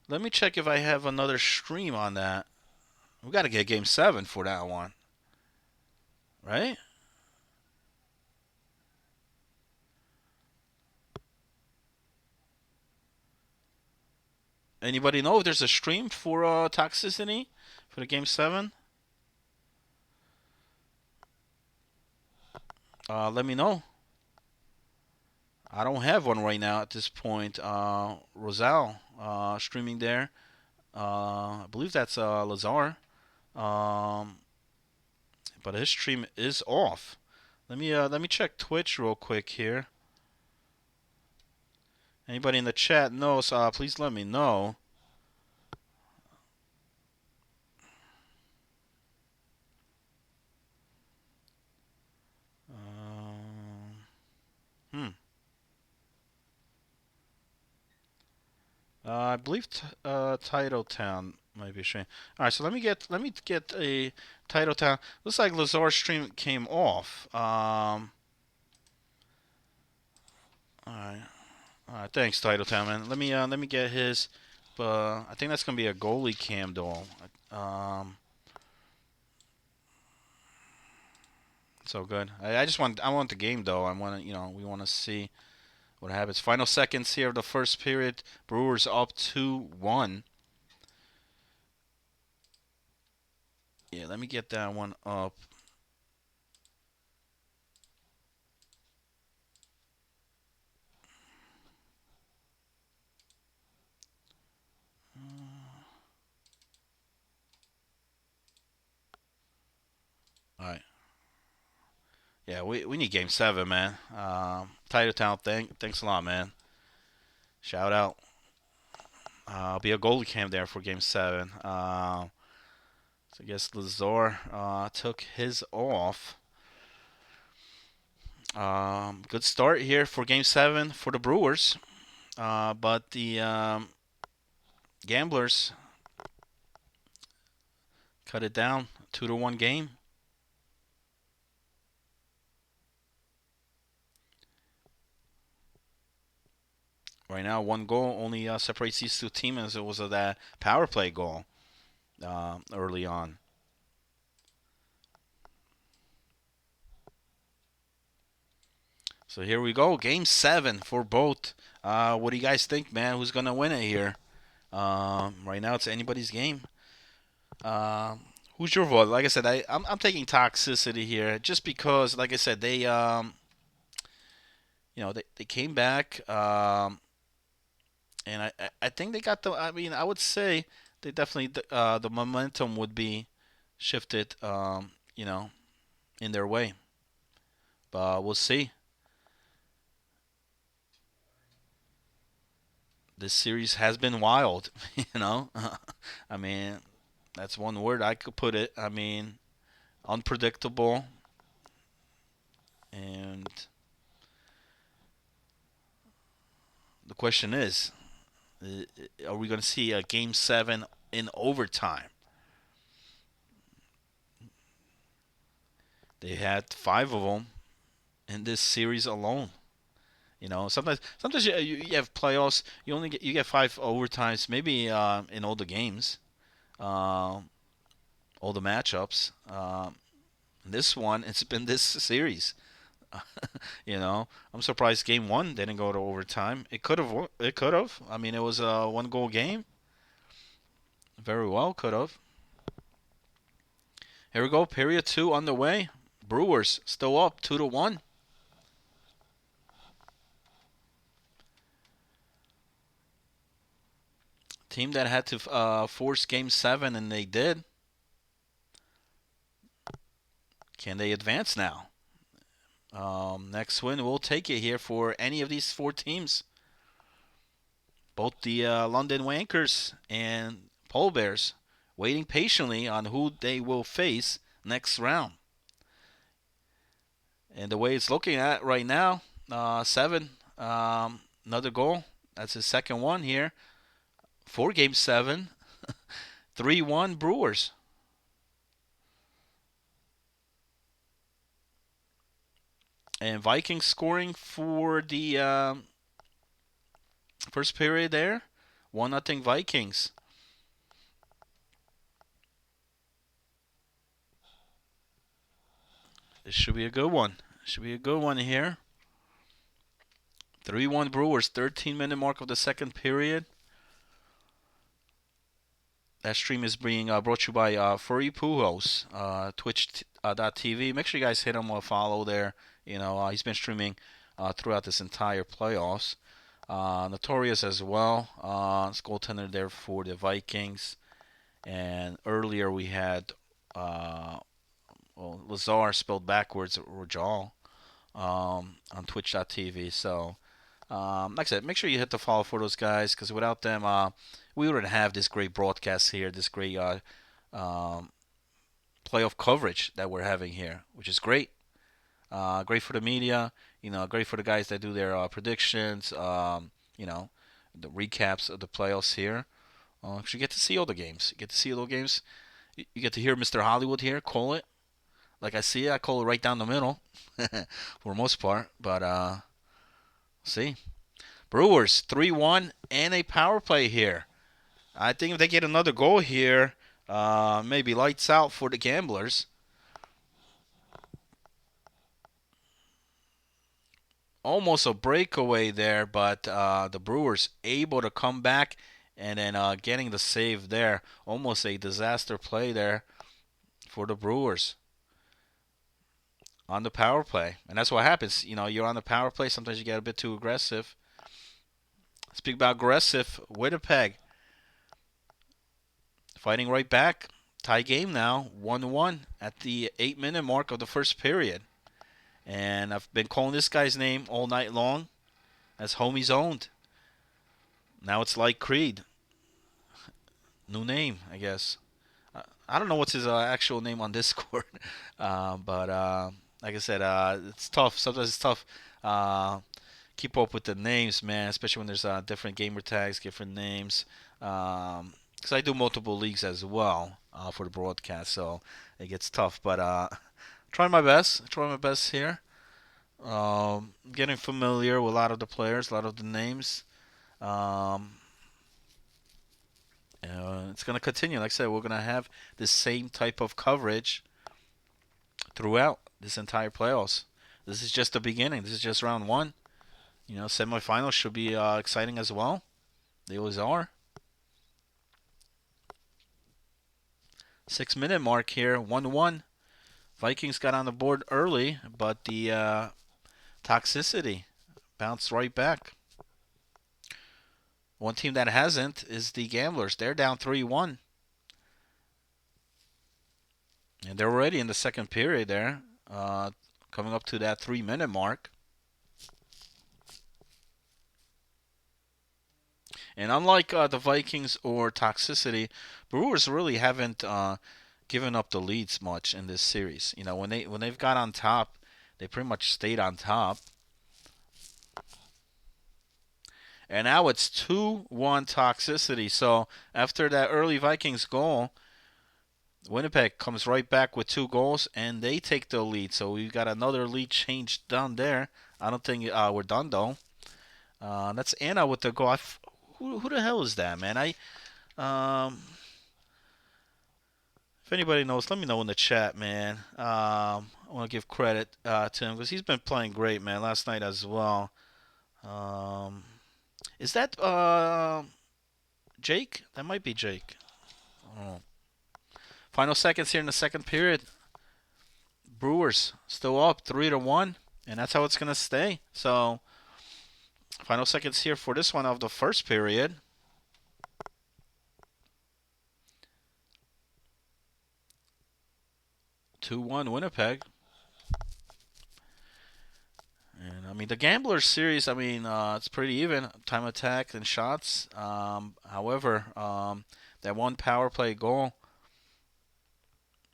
Let me check if I have another stream on that. We got to get Game 7 for that one. right? Anybody know if there's a stream for Toxicity for the Game 7? Let me know. I don't have one right now at this point. Rosal streaming there. I believe that's Lazar. Um, but his stream is off. Let me check Twitch real quick here. Anybody in the chat knows? Please let me know. Um, hmm. I believe Title Town might be showing. All right, so let me get a Title Town. Looks like Lazar's stream came off. All right, thanks Title Town man. Let me get his. I think that's gonna be a goalie cam though. Um, so good. I want the game though. I want to we want to see what happens. Final seconds here of the first period. Brewers up 2-1. Yeah, let me get that one up. All right. Yeah, we need Game 7, man. Title Town, thanks a lot, man. Shout out. I'll be a goalie cam there for Game 7. So I guess Lazar took his off. Good start here for Game 7 for the Brewers. But the Gamblers cut it down. 2-1 game. Right now, one goal only separates these two teams. It was that power play goal early on. So here we go, Game 7 for both. What do you guys think, man? Who's gonna win it here? Right now, it's anybody's game. Who's your vote? Like I said, I'm taking Toxicity here just because, like I said, they came back, and I think they got the. I mean, I would say they definitely the momentum would be shifted, in their way. But we'll see. This series has been wild, you know. I mean, that's one word I could put it. I mean, unpredictable, and the question is, are we going to see a Game 7 in overtime? They had five of them in this series alone. Sometimes you have playoffs. You get five overtimes, maybe in all the games, all the matchups. This one, it's been this series. I'm surprised Game 1 didn't go to overtime. It could have. It could have. I mean, it was a one-goal game. Very well, could have. Here we go. Period 2 underway. Brewers still up 2-1. Team that had to force Game 7, and they did. Can they advance now? Next win will take it here for any of these four teams. Both the London Wankers and Pole Bears waiting patiently on who they will face next round. And the way it's looking at right now, 7, another goal. That's his second one here for Game 7. 3-1 Brewers. And Vikings scoring for the first period there. 1-0 Vikings. This should be a good one. Should be a good one here. 3-1 Brewers, 13-minute mark of the second period. That stream is being brought to you by Furry Pujols, Twitch.tv. Make sure you guys hit him a follow there. He's been streaming throughout this entire playoffs. Notorious as well. It's goaltender there for the Vikings. And earlier we had Lazar spelled backwards, Rajal, on Twitch.tv. So, like I said, make sure you hit the follow for those guys, because without them, we wouldn't have this great broadcast here, this great playoff coverage that we're having here, which is great. Great for the media, great for the guys that do their predictions, the recaps of the playoffs here. You get to see all the games. You get to see all the games. You get to hear Mr. Hollywood here call it. Like I see it, I call it right down the middle for the most part. But see. Brewers 3-1 and a power play here. I think if they get another goal here, maybe lights out for the Gamblers. Almost a breakaway there, but the Brewers able to come back and then getting the save there. Almost a disaster play there for the Brewers on the power play. And that's what happens. You're on the power play. Sometimes you get a bit too aggressive. Speak about aggressive. Winnipeg fighting right back. Tie game now. 1-1 at the 8-minute mark of the first period. And I've been calling this guy's name all night long as Homie's owned. Now it's like Creed. New name, I guess. I don't know what's his actual name on Discord. But like I said, it's tough. Sometimes it's tough. Keep up with the names, man, especially when there's different gamer tags, different names. Because I do multiple leagues as well for the broadcast, so it gets tough. But trying my best. Trying my best here. Getting familiar with a lot of the players, a lot of the names. It's going to continue. Like I said, we're going to have the same type of coverage throughout this entire playoffs. This is just the beginning. This is just round one. Semifinals should be exciting as well. They always are. 6-minute mark here, 1-1. Vikings got on the board early, but the toxicity bounced right back. One team that hasn't is the Gamblers. They're down 3-1. And they're already in the second period there, coming up to that 3-minute mark. And unlike the Vikings or Toxicity, Brewers really haven't given up the leads much in this series. When they've got on top, they pretty much stayed on top. And now it's 2-1 Toxicity. So after that early Vikings goal, Winnipeg comes right back with 2 goals, and they take the lead. So we've got another lead change down there. I don't think we're done, though. That's Anna with the goal. Who the hell is that, man? If anybody knows, let me know in the chat, man. I want to give credit to him because he's been playing great, man. Last night as well. Is that Jake? That might be Jake. Oh. Final seconds here in the second period. Brewers still up 3-1, and that's how it's gonna stay. So, final seconds here for this one of the first period. (2-1) Winnipeg. And the Gamblers series, it's pretty even. Time attack and shots. However, that one power play goal,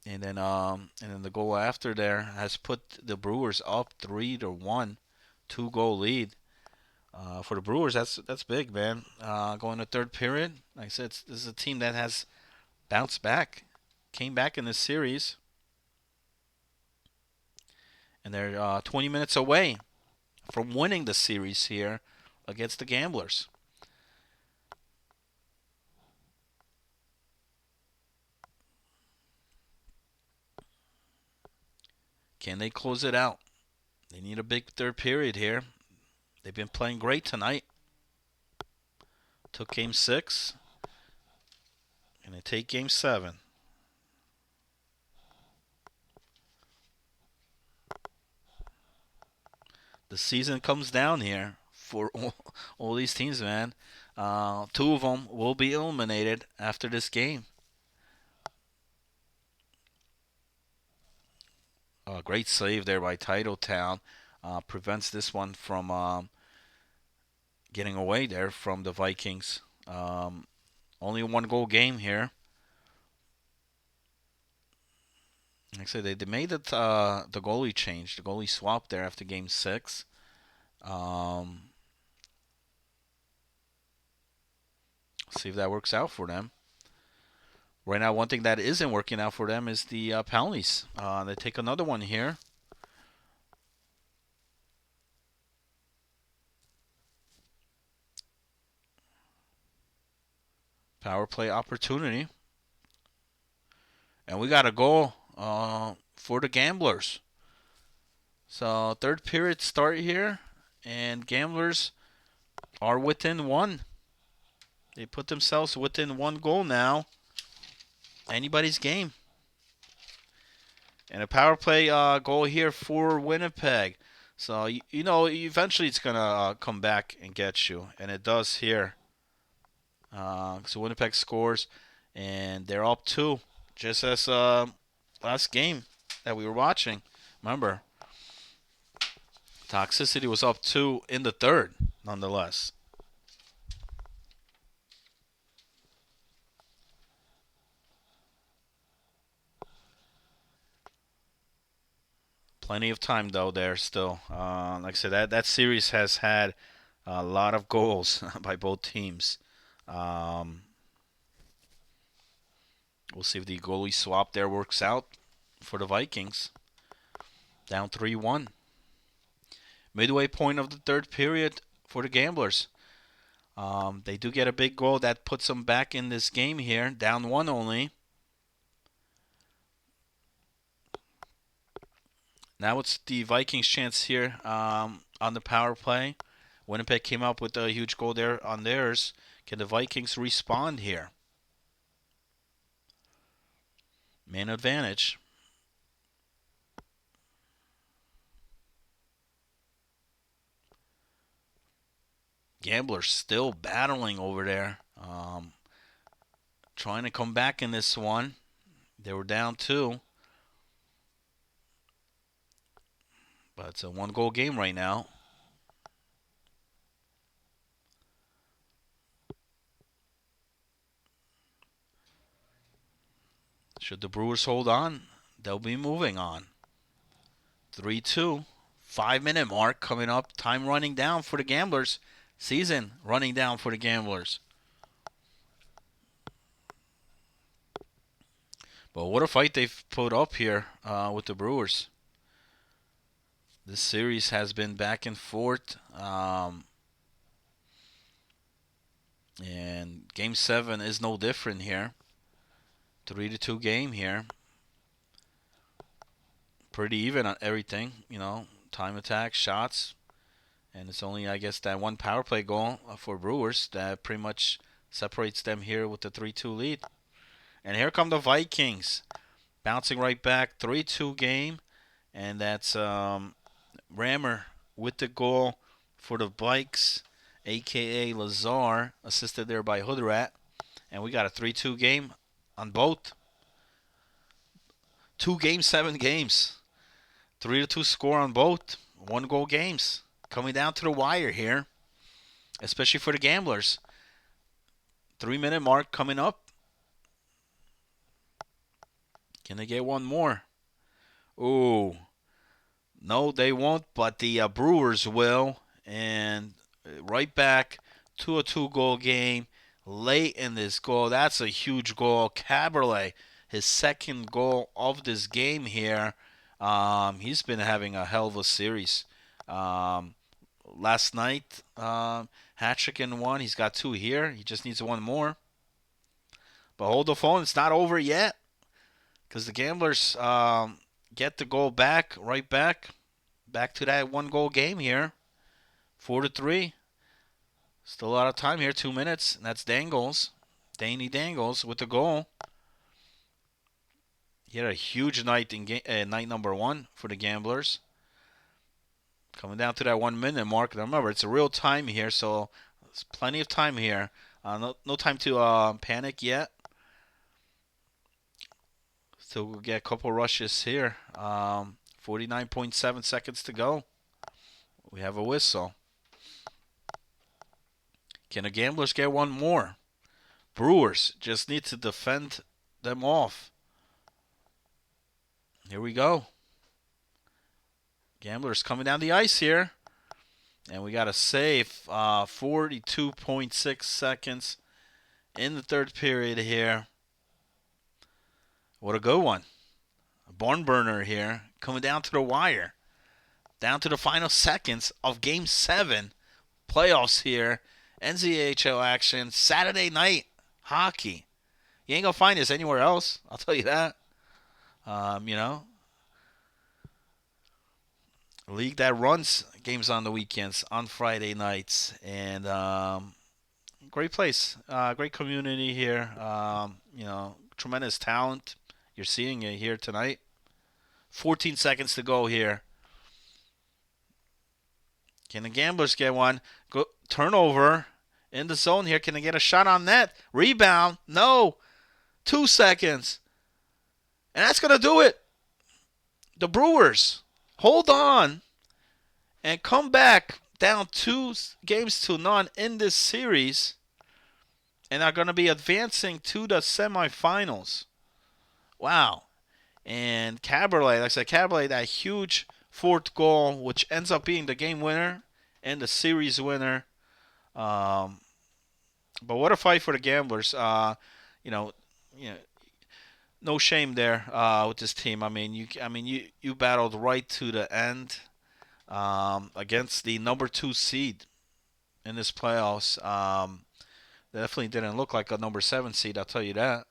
and then the goal after there has put the Brewers up 3-1, 2-goal lead. For the Brewers, that's big, man. Going to third period, like I said, this is a team that has bounced back, came back in this series, and they're 20 minutes away from winning the series here against the Gamblers. Can they close it out? They need a big third period here. They've been playing great tonight. Took game 6. And they take game 7. The season comes down here for all these teams, man. 2 of them will be eliminated after this game. Great save there by Titletown. Prevents this one from getting away there from the Vikings. Only a 1-goal game here. Like I said, they made it the goalie change. The goalie swapped there after game 6. See if that works out for them. Right now, one thing that isn't working out for them is the penalties. They take another one here. Power play opportunity. And we got a goal for the Gamblers. So third period start here. And Gamblers are within 1. They put themselves within 1 goal now. Anybody's game. And a power play goal here for Winnipeg. So, you know, eventually it's going to come back and get you. And it does here. So Winnipeg scores. And they're up 2. Just as last game that we were watching. Remember, Toxicity was up 2 in the third, nonetheless. Plenty of time, though, there still. Like I said, that series has had a lot of goals by both teams. We'll see if the goalie swap there works out for the Vikings. Down 3-1. Midway point of the third period for the Gamblers. They do get a big goal that puts them back in this game here. Down 1 only. Now it's the Vikings' chance here on the power play. Winnipeg came up with a huge goal there on theirs. Can the Vikings respond here? Man advantage. Gamblers still battling over there. Trying to come back in this one. They were down 2. But it's a 1-goal game right now. Should the Brewers hold on, they'll be moving on. 3-2. 5-minute mark coming up. Time running down for the Gamblers. Season running down for the Gamblers. But what a fight they've put up here with the Brewers. This series has been back and forth. And Game 7 is no different here. 3-2 game here. Pretty even on everything, you know. Time attack, shots. And it's only, I guess, that 1 power play goal for Brewers that pretty much separates them here with the 3-2 lead. And here come the Vikings. Bouncing right back. 3-2 game. And that's Rammer with the goal for the Bikes, a.k.a. Lazar, assisted there by Hoodrat. And we got a 3-2 game on both. 2 games, 7 games. 3-2 score on both. 1-goal games. Coming down to the wire here, especially for the Gamblers. 3-minute mark coming up. Can they get one more? Ooh. No, they won't, but the Brewers will. And right back to a 2-goal game. Late in this goal. That's a huge goal. Caberlet, his 2nd goal of this game here. He's been having a hell of a series. Last night, hat-trick in 1. He's got 2 here. He just needs 1 more. But hold the phone. It's not over yet. Because the Gamblers get the goal back, right back to that 1 goal game here, 4-3. Still a lot of time here, 2 minutes, and that's Danny Dangles with the goal. He had a huge night in night number 1 for the Gamblers. Coming down to that 1 minute mark. Now remember, it's a real time here, so there's plenty of time here. No time to panic yet. Still we'll get a couple rushes here. 49.7 seconds to go. We have a whistle. Can the Gamblers get one more? Brewers just need to defend them off. Here we go. Gamblers coming down the ice here. And we got a save. 42.6 seconds in the third period here. What a good one. A barn burner here. Coming down to the wire. Down to the final seconds of Game 7. Playoffs here. NZHL action. Saturday night hockey. You ain't going to find this anywhere else. I'll tell you that. League that runs games on the weekends, on Friday nights. And great place. Great community here. Tremendous talent. You're seeing it here tonight. 14 seconds to go here. Can the Gamblers get one? Go turnover in the zone here. Can they get a shot on net? Rebound. No. 2 seconds. And that's going to do it. The Brewers hold on and come back down 2-0 in this series and are going to be advancing to the semifinals. Wow. And Caberlet, like I said, Caberlet, that huge 4th goal, which ends up being the game winner and the series winner. But what a fight for the Gamblers. No shame there with this team. You battled right to the end against the number 2 seed in this playoffs. They definitely didn't look like a number 7 seed, I'll tell you that.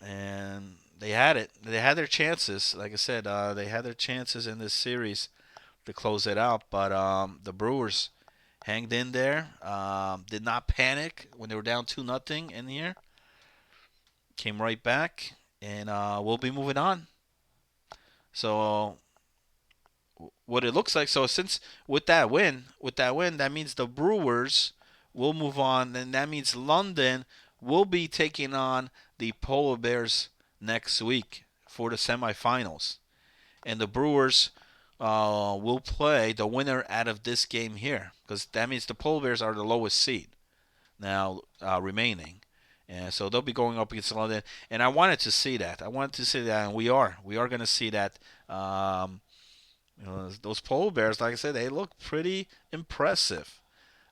And they had it. They had their chances. Like I said, they had their chances in this series to close it out. But the Brewers hanged in there. Did not panic when they were down 2-0 in here. Came right back, and we'll be moving on. So what it looks like, so since with that win, that means the Brewers will move on, and that means London will be taking on the Polar Bears next week for the semifinals. And the Brewers will play the winner out of this game here, because that means the Polar Bears are the lowest seed now remaining. And so they'll be going up against London. And I wanted to see that. And we are. We are going to see that. Those Polar Bears, like I said, they look pretty impressive.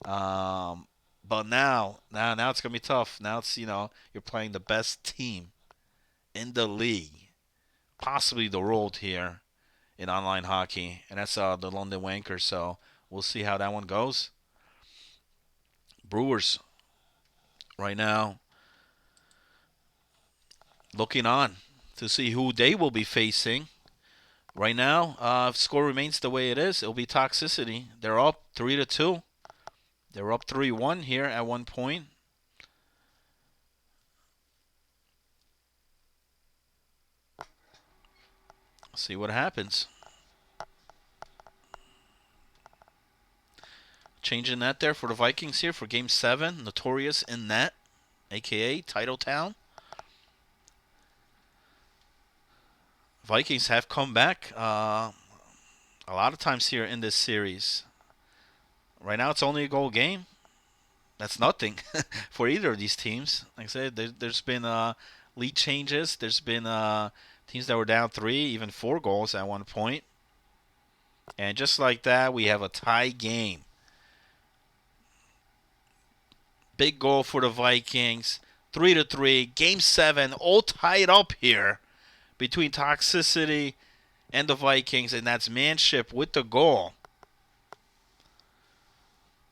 But now it's going to be tough. Now it's, you're playing the best team in the league. Possibly the world here in online hockey. And that's the London Wankers. So we'll see how that one goes. Brewers right now looking on to see who they will be facing. Right now, if score remains the way it is, it'll be Toxicity. They're up 3-2. They were up 3-1 here at one point. See what happens. Changing that there for the Vikings here for Game 7. Notorious in net, a.k.a. Titletown. Vikings have come back a lot of times here in this series. Right now, it's only a goal game. That's nothing for either of these teams. Like I said, there's been lead changes. There's been teams that were down 3, even 4 goals at one point. And just like that, we have a tie game. Big goal for the Vikings. 3-3. Game 7, all tied up here between Toxicity and the Vikings, and that's Manship with the goal.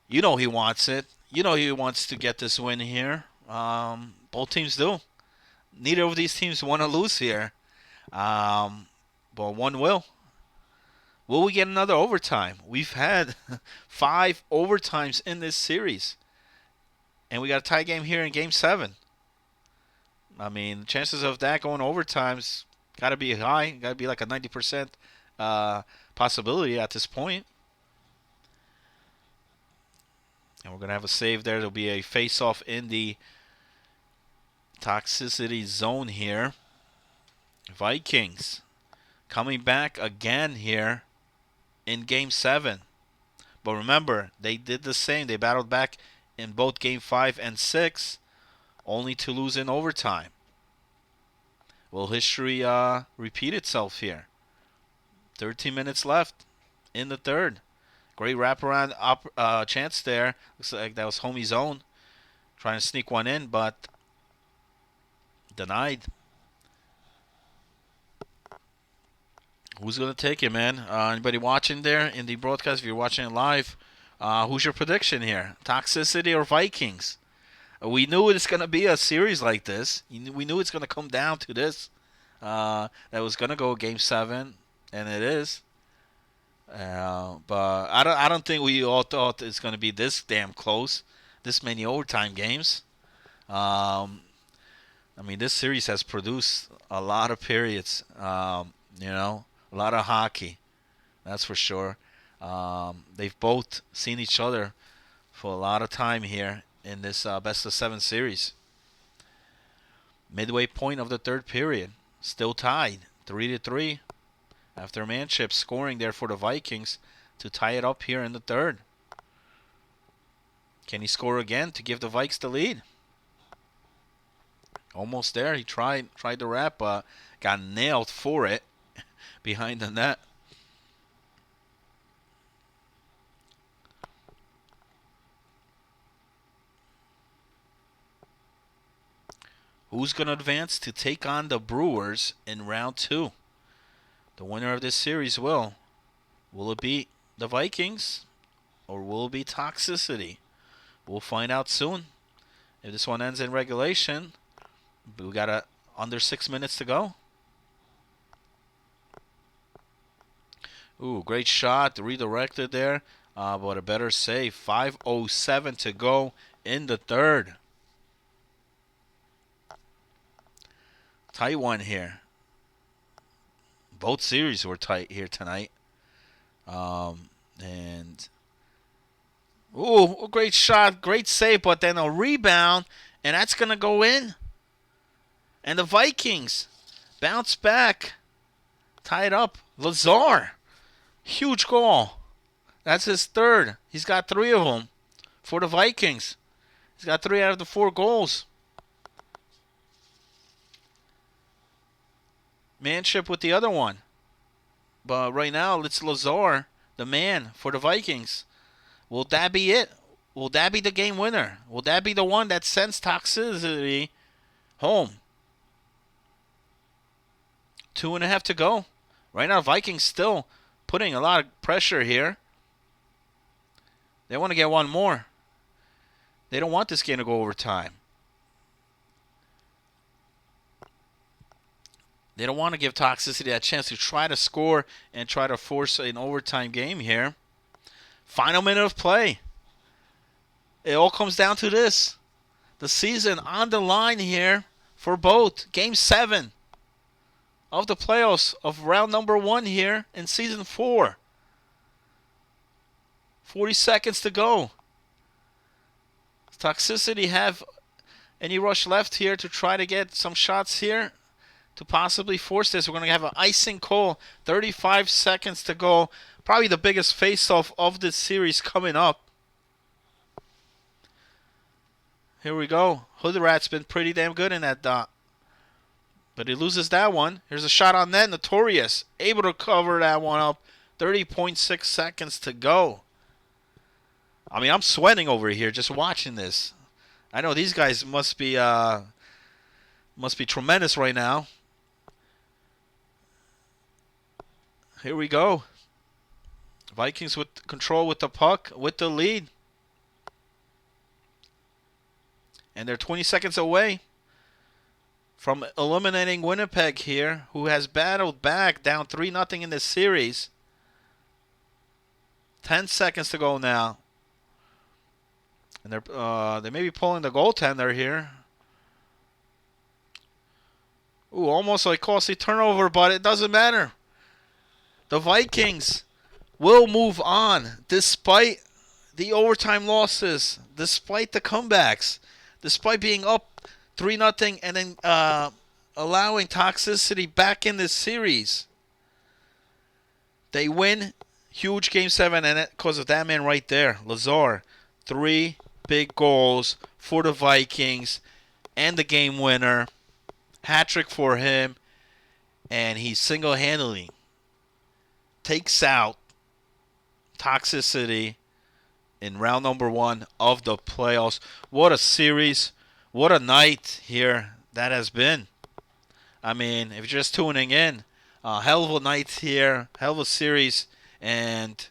You know he wants it. You know he wants to get this win here. Both teams do. Neither of these teams want to lose here. but one will. Will we get another overtime? We've had 5 overtimes in this series. And we got a tie game here in Game 7. I mean, the chances of that going overtime's got to be high. Got to be like a 90% possibility at this point. And we're going to have a save there. There'll be a face-off in the toxicity zone here. Vikings coming back again here in Game 7. But remember, they did the same. They battled back in both Game 5 and 6, only to lose in overtime. Will history repeat itself here? 13 minutes left in the third. Great wraparound chance there. Looks like that was homie's own. Trying to sneak one in, but denied. Who's going to take it, man? Anybody watching there in the broadcast? If you're watching it live, who's your prediction here? Toxicity or Vikings? We knew it's going to be a series like this. We knew it's going to come down to this. That was going to go Game 7, and it is. But I don't think we all thought it's going to be this damn close. This many overtime games. I mean, this series has produced a lot of periods. A lot of hockey. That's for sure. They've both seen each other for a lot of time here in this best of 7 series. Midway point of the third period. Still tied 3-3 after Manship scoring there for the Vikings to tie it up here in the third. Can he score again to give the Vikes the lead? Almost there. He tried to wrap, but got nailed for it behind the net. Who's going to advance to take on the Brewers in round 2? The winner of this series will. Will it be the Vikings or will it be Toxicity? We'll find out soon. If this one ends in regulation, we got under 6 minutes to go. Ooh, great shot. Redirected there, but a better save. 5:07 to go in the third. Tight one here. Both series were tight here tonight. And ooh, great shot, great save, but then a rebound, and that's going to go in. And the Vikings bounce back. Tied up. Lazar. Huge goal. That's his third. He's got 3 of them for the Vikings. He's got 3 out of the 4 goals. Manship with the other one. But right now, it's Lazar, the man for the Vikings. Will that be it? Will that be the game winner? Will that be the one that sends Toxicity home? 2.5 to go. Right now, Vikings still putting a lot of pressure here. They want to get one more. They don't want this game to go overtime. They don't want to give Toxicity that chance to try to score and try to force an overtime game here. Final minute of play. It all comes down to this. The season on the line here for both. Game 7 of the playoffs of round number 1 here in season 4. 40 seconds to go. Does Toxicity have any rush left here to try to get some shots here to possibly force this? We're going to have an icing call. 35 seconds to go. Probably the biggest face-off of this series coming up. Here we go. Hood Rat's been pretty damn good in that dot. But he loses that one. Here's a shot on net. Notorious. Able to cover that one up. 30.6 seconds to go. I mean, I'm sweating over here just watching this. I know these guys must be tremendous right now. Here we go. Vikings with control with the puck, with the lead. And they're 20 seconds away. from eliminating Winnipeg here, who has battled back down 3-0 in this series. 10 seconds to go now. And they may be pulling the goaltender here. Ooh, almost like costly turnover, but it doesn't matter. The Vikings will move on despite the overtime losses, despite the comebacks, despite being up 3-0 and then allowing toxicity back in this series. They win huge Game 7, and because of that man right there, Lazar. 3 big goals for the Vikings and the game winner. Hat trick for him, and he single-handedly takes out toxicity in round number 1 of the playoffs. What a series. What a night here that has been. I mean, if you're just tuning in, hell of a night here, hell of a series, and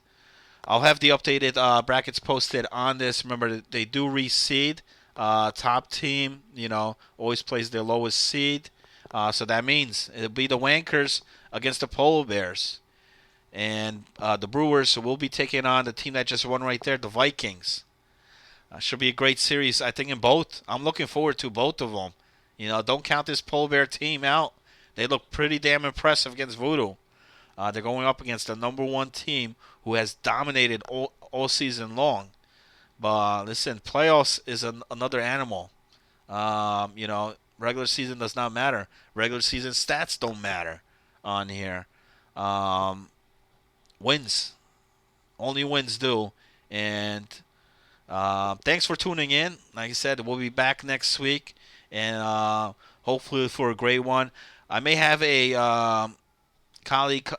I'll have the updated brackets posted on this. Remember, they do reseed. Top team, always plays their lowest seed. So that means it'll be the Wankers against the Polar Bears. And the Brewers will be taking on the team that just won right there, the Vikings. Should be a great series, I think, in both. I'm looking forward to both of them. Don't count this Polar Bear team out. They look pretty damn impressive against Voodoo. They're going up against the number 1 team who has dominated all season long. But listen, playoffs is another animal. Regular season does not matter. Regular season stats don't matter on here. Wins. Only wins do. And thanks for tuning in. Like I said, we'll be back next week. And hopefully for a great one. I may have a colleague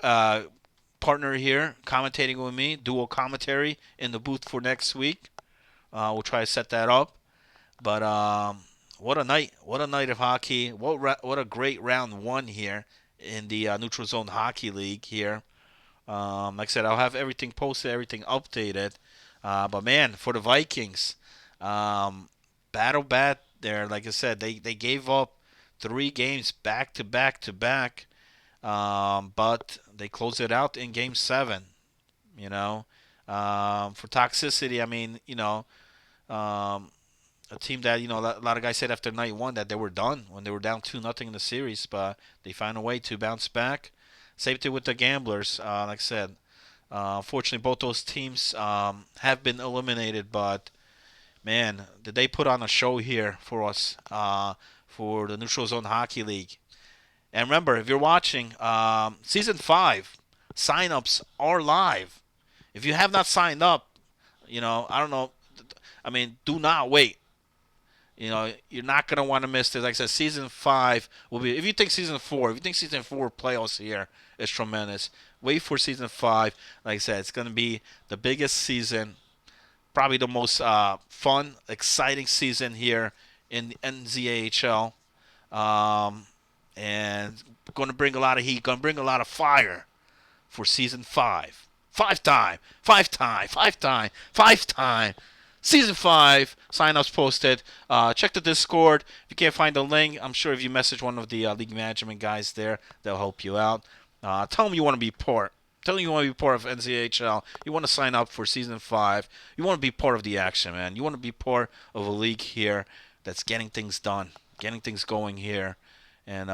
partner here commentating with me, dual commentary in the booth for next week. We'll try to set that up. But what a night. What a night of hockey. What a great round 1 here in the Neutral Zone Hockey League here. Like I said, I'll have everything posted, everything updated. But man, for the Vikings, battle bad there. Like I said, they gave up 3 games back to back to back. But they closed it out in Game 7. For toxicity, I mean, a team that, a lot of guys said after night 1 that they were done when they were down 2-0 in the series, but they found a way to bounce back. Same thing with the Gamblers. Like I said, unfortunately, both those teams have been eliminated, but man, did they put on a show here for us for the Neutral Zone Hockey League. And remember, if you're watching, Season 5 sign-ups are live. If you have not signed up, I don't know. I mean, do not wait. You're not going to want to miss this. Like I said, Season 5 will be... If you think Season 4 playoffs here is tremendous, wait for Season 5. Like I said, it's going to be the biggest season, probably the most fun, exciting season here in the NZHL. And going to bring a lot of heat, going to bring a lot of fire for Season 5. Five-time. Season 5, sign-ups posted. Check the Discord. If you can't find the link, I'm sure if you message one of the league management guys there, they'll help you out. Tell them you want to be part. Tell them you want to be part of NZHL. You want to sign up for Season 5. You want to be part of the action, man. You want to be part of a league here that's getting things done, getting things going here. And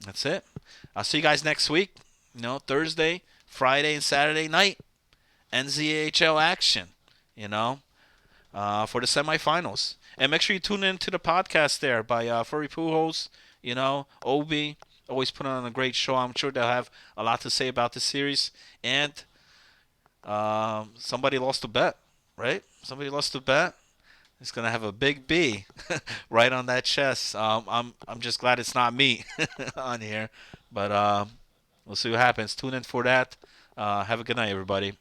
that's it. I'll see you guys next week. Thursday, Friday, and Saturday night. NZHL action. For the semifinals. And make sure you tune in to the podcast there by Furry Pujols, Obi. Always put on a great show. I'm sure they'll have a lot to say about the series. And somebody lost a bet, right? Somebody lost a bet. It's gonna have a big B right on that chest. I'm just glad it's not me on here. But we'll see what happens. Tune in for that. Have a good night, everybody.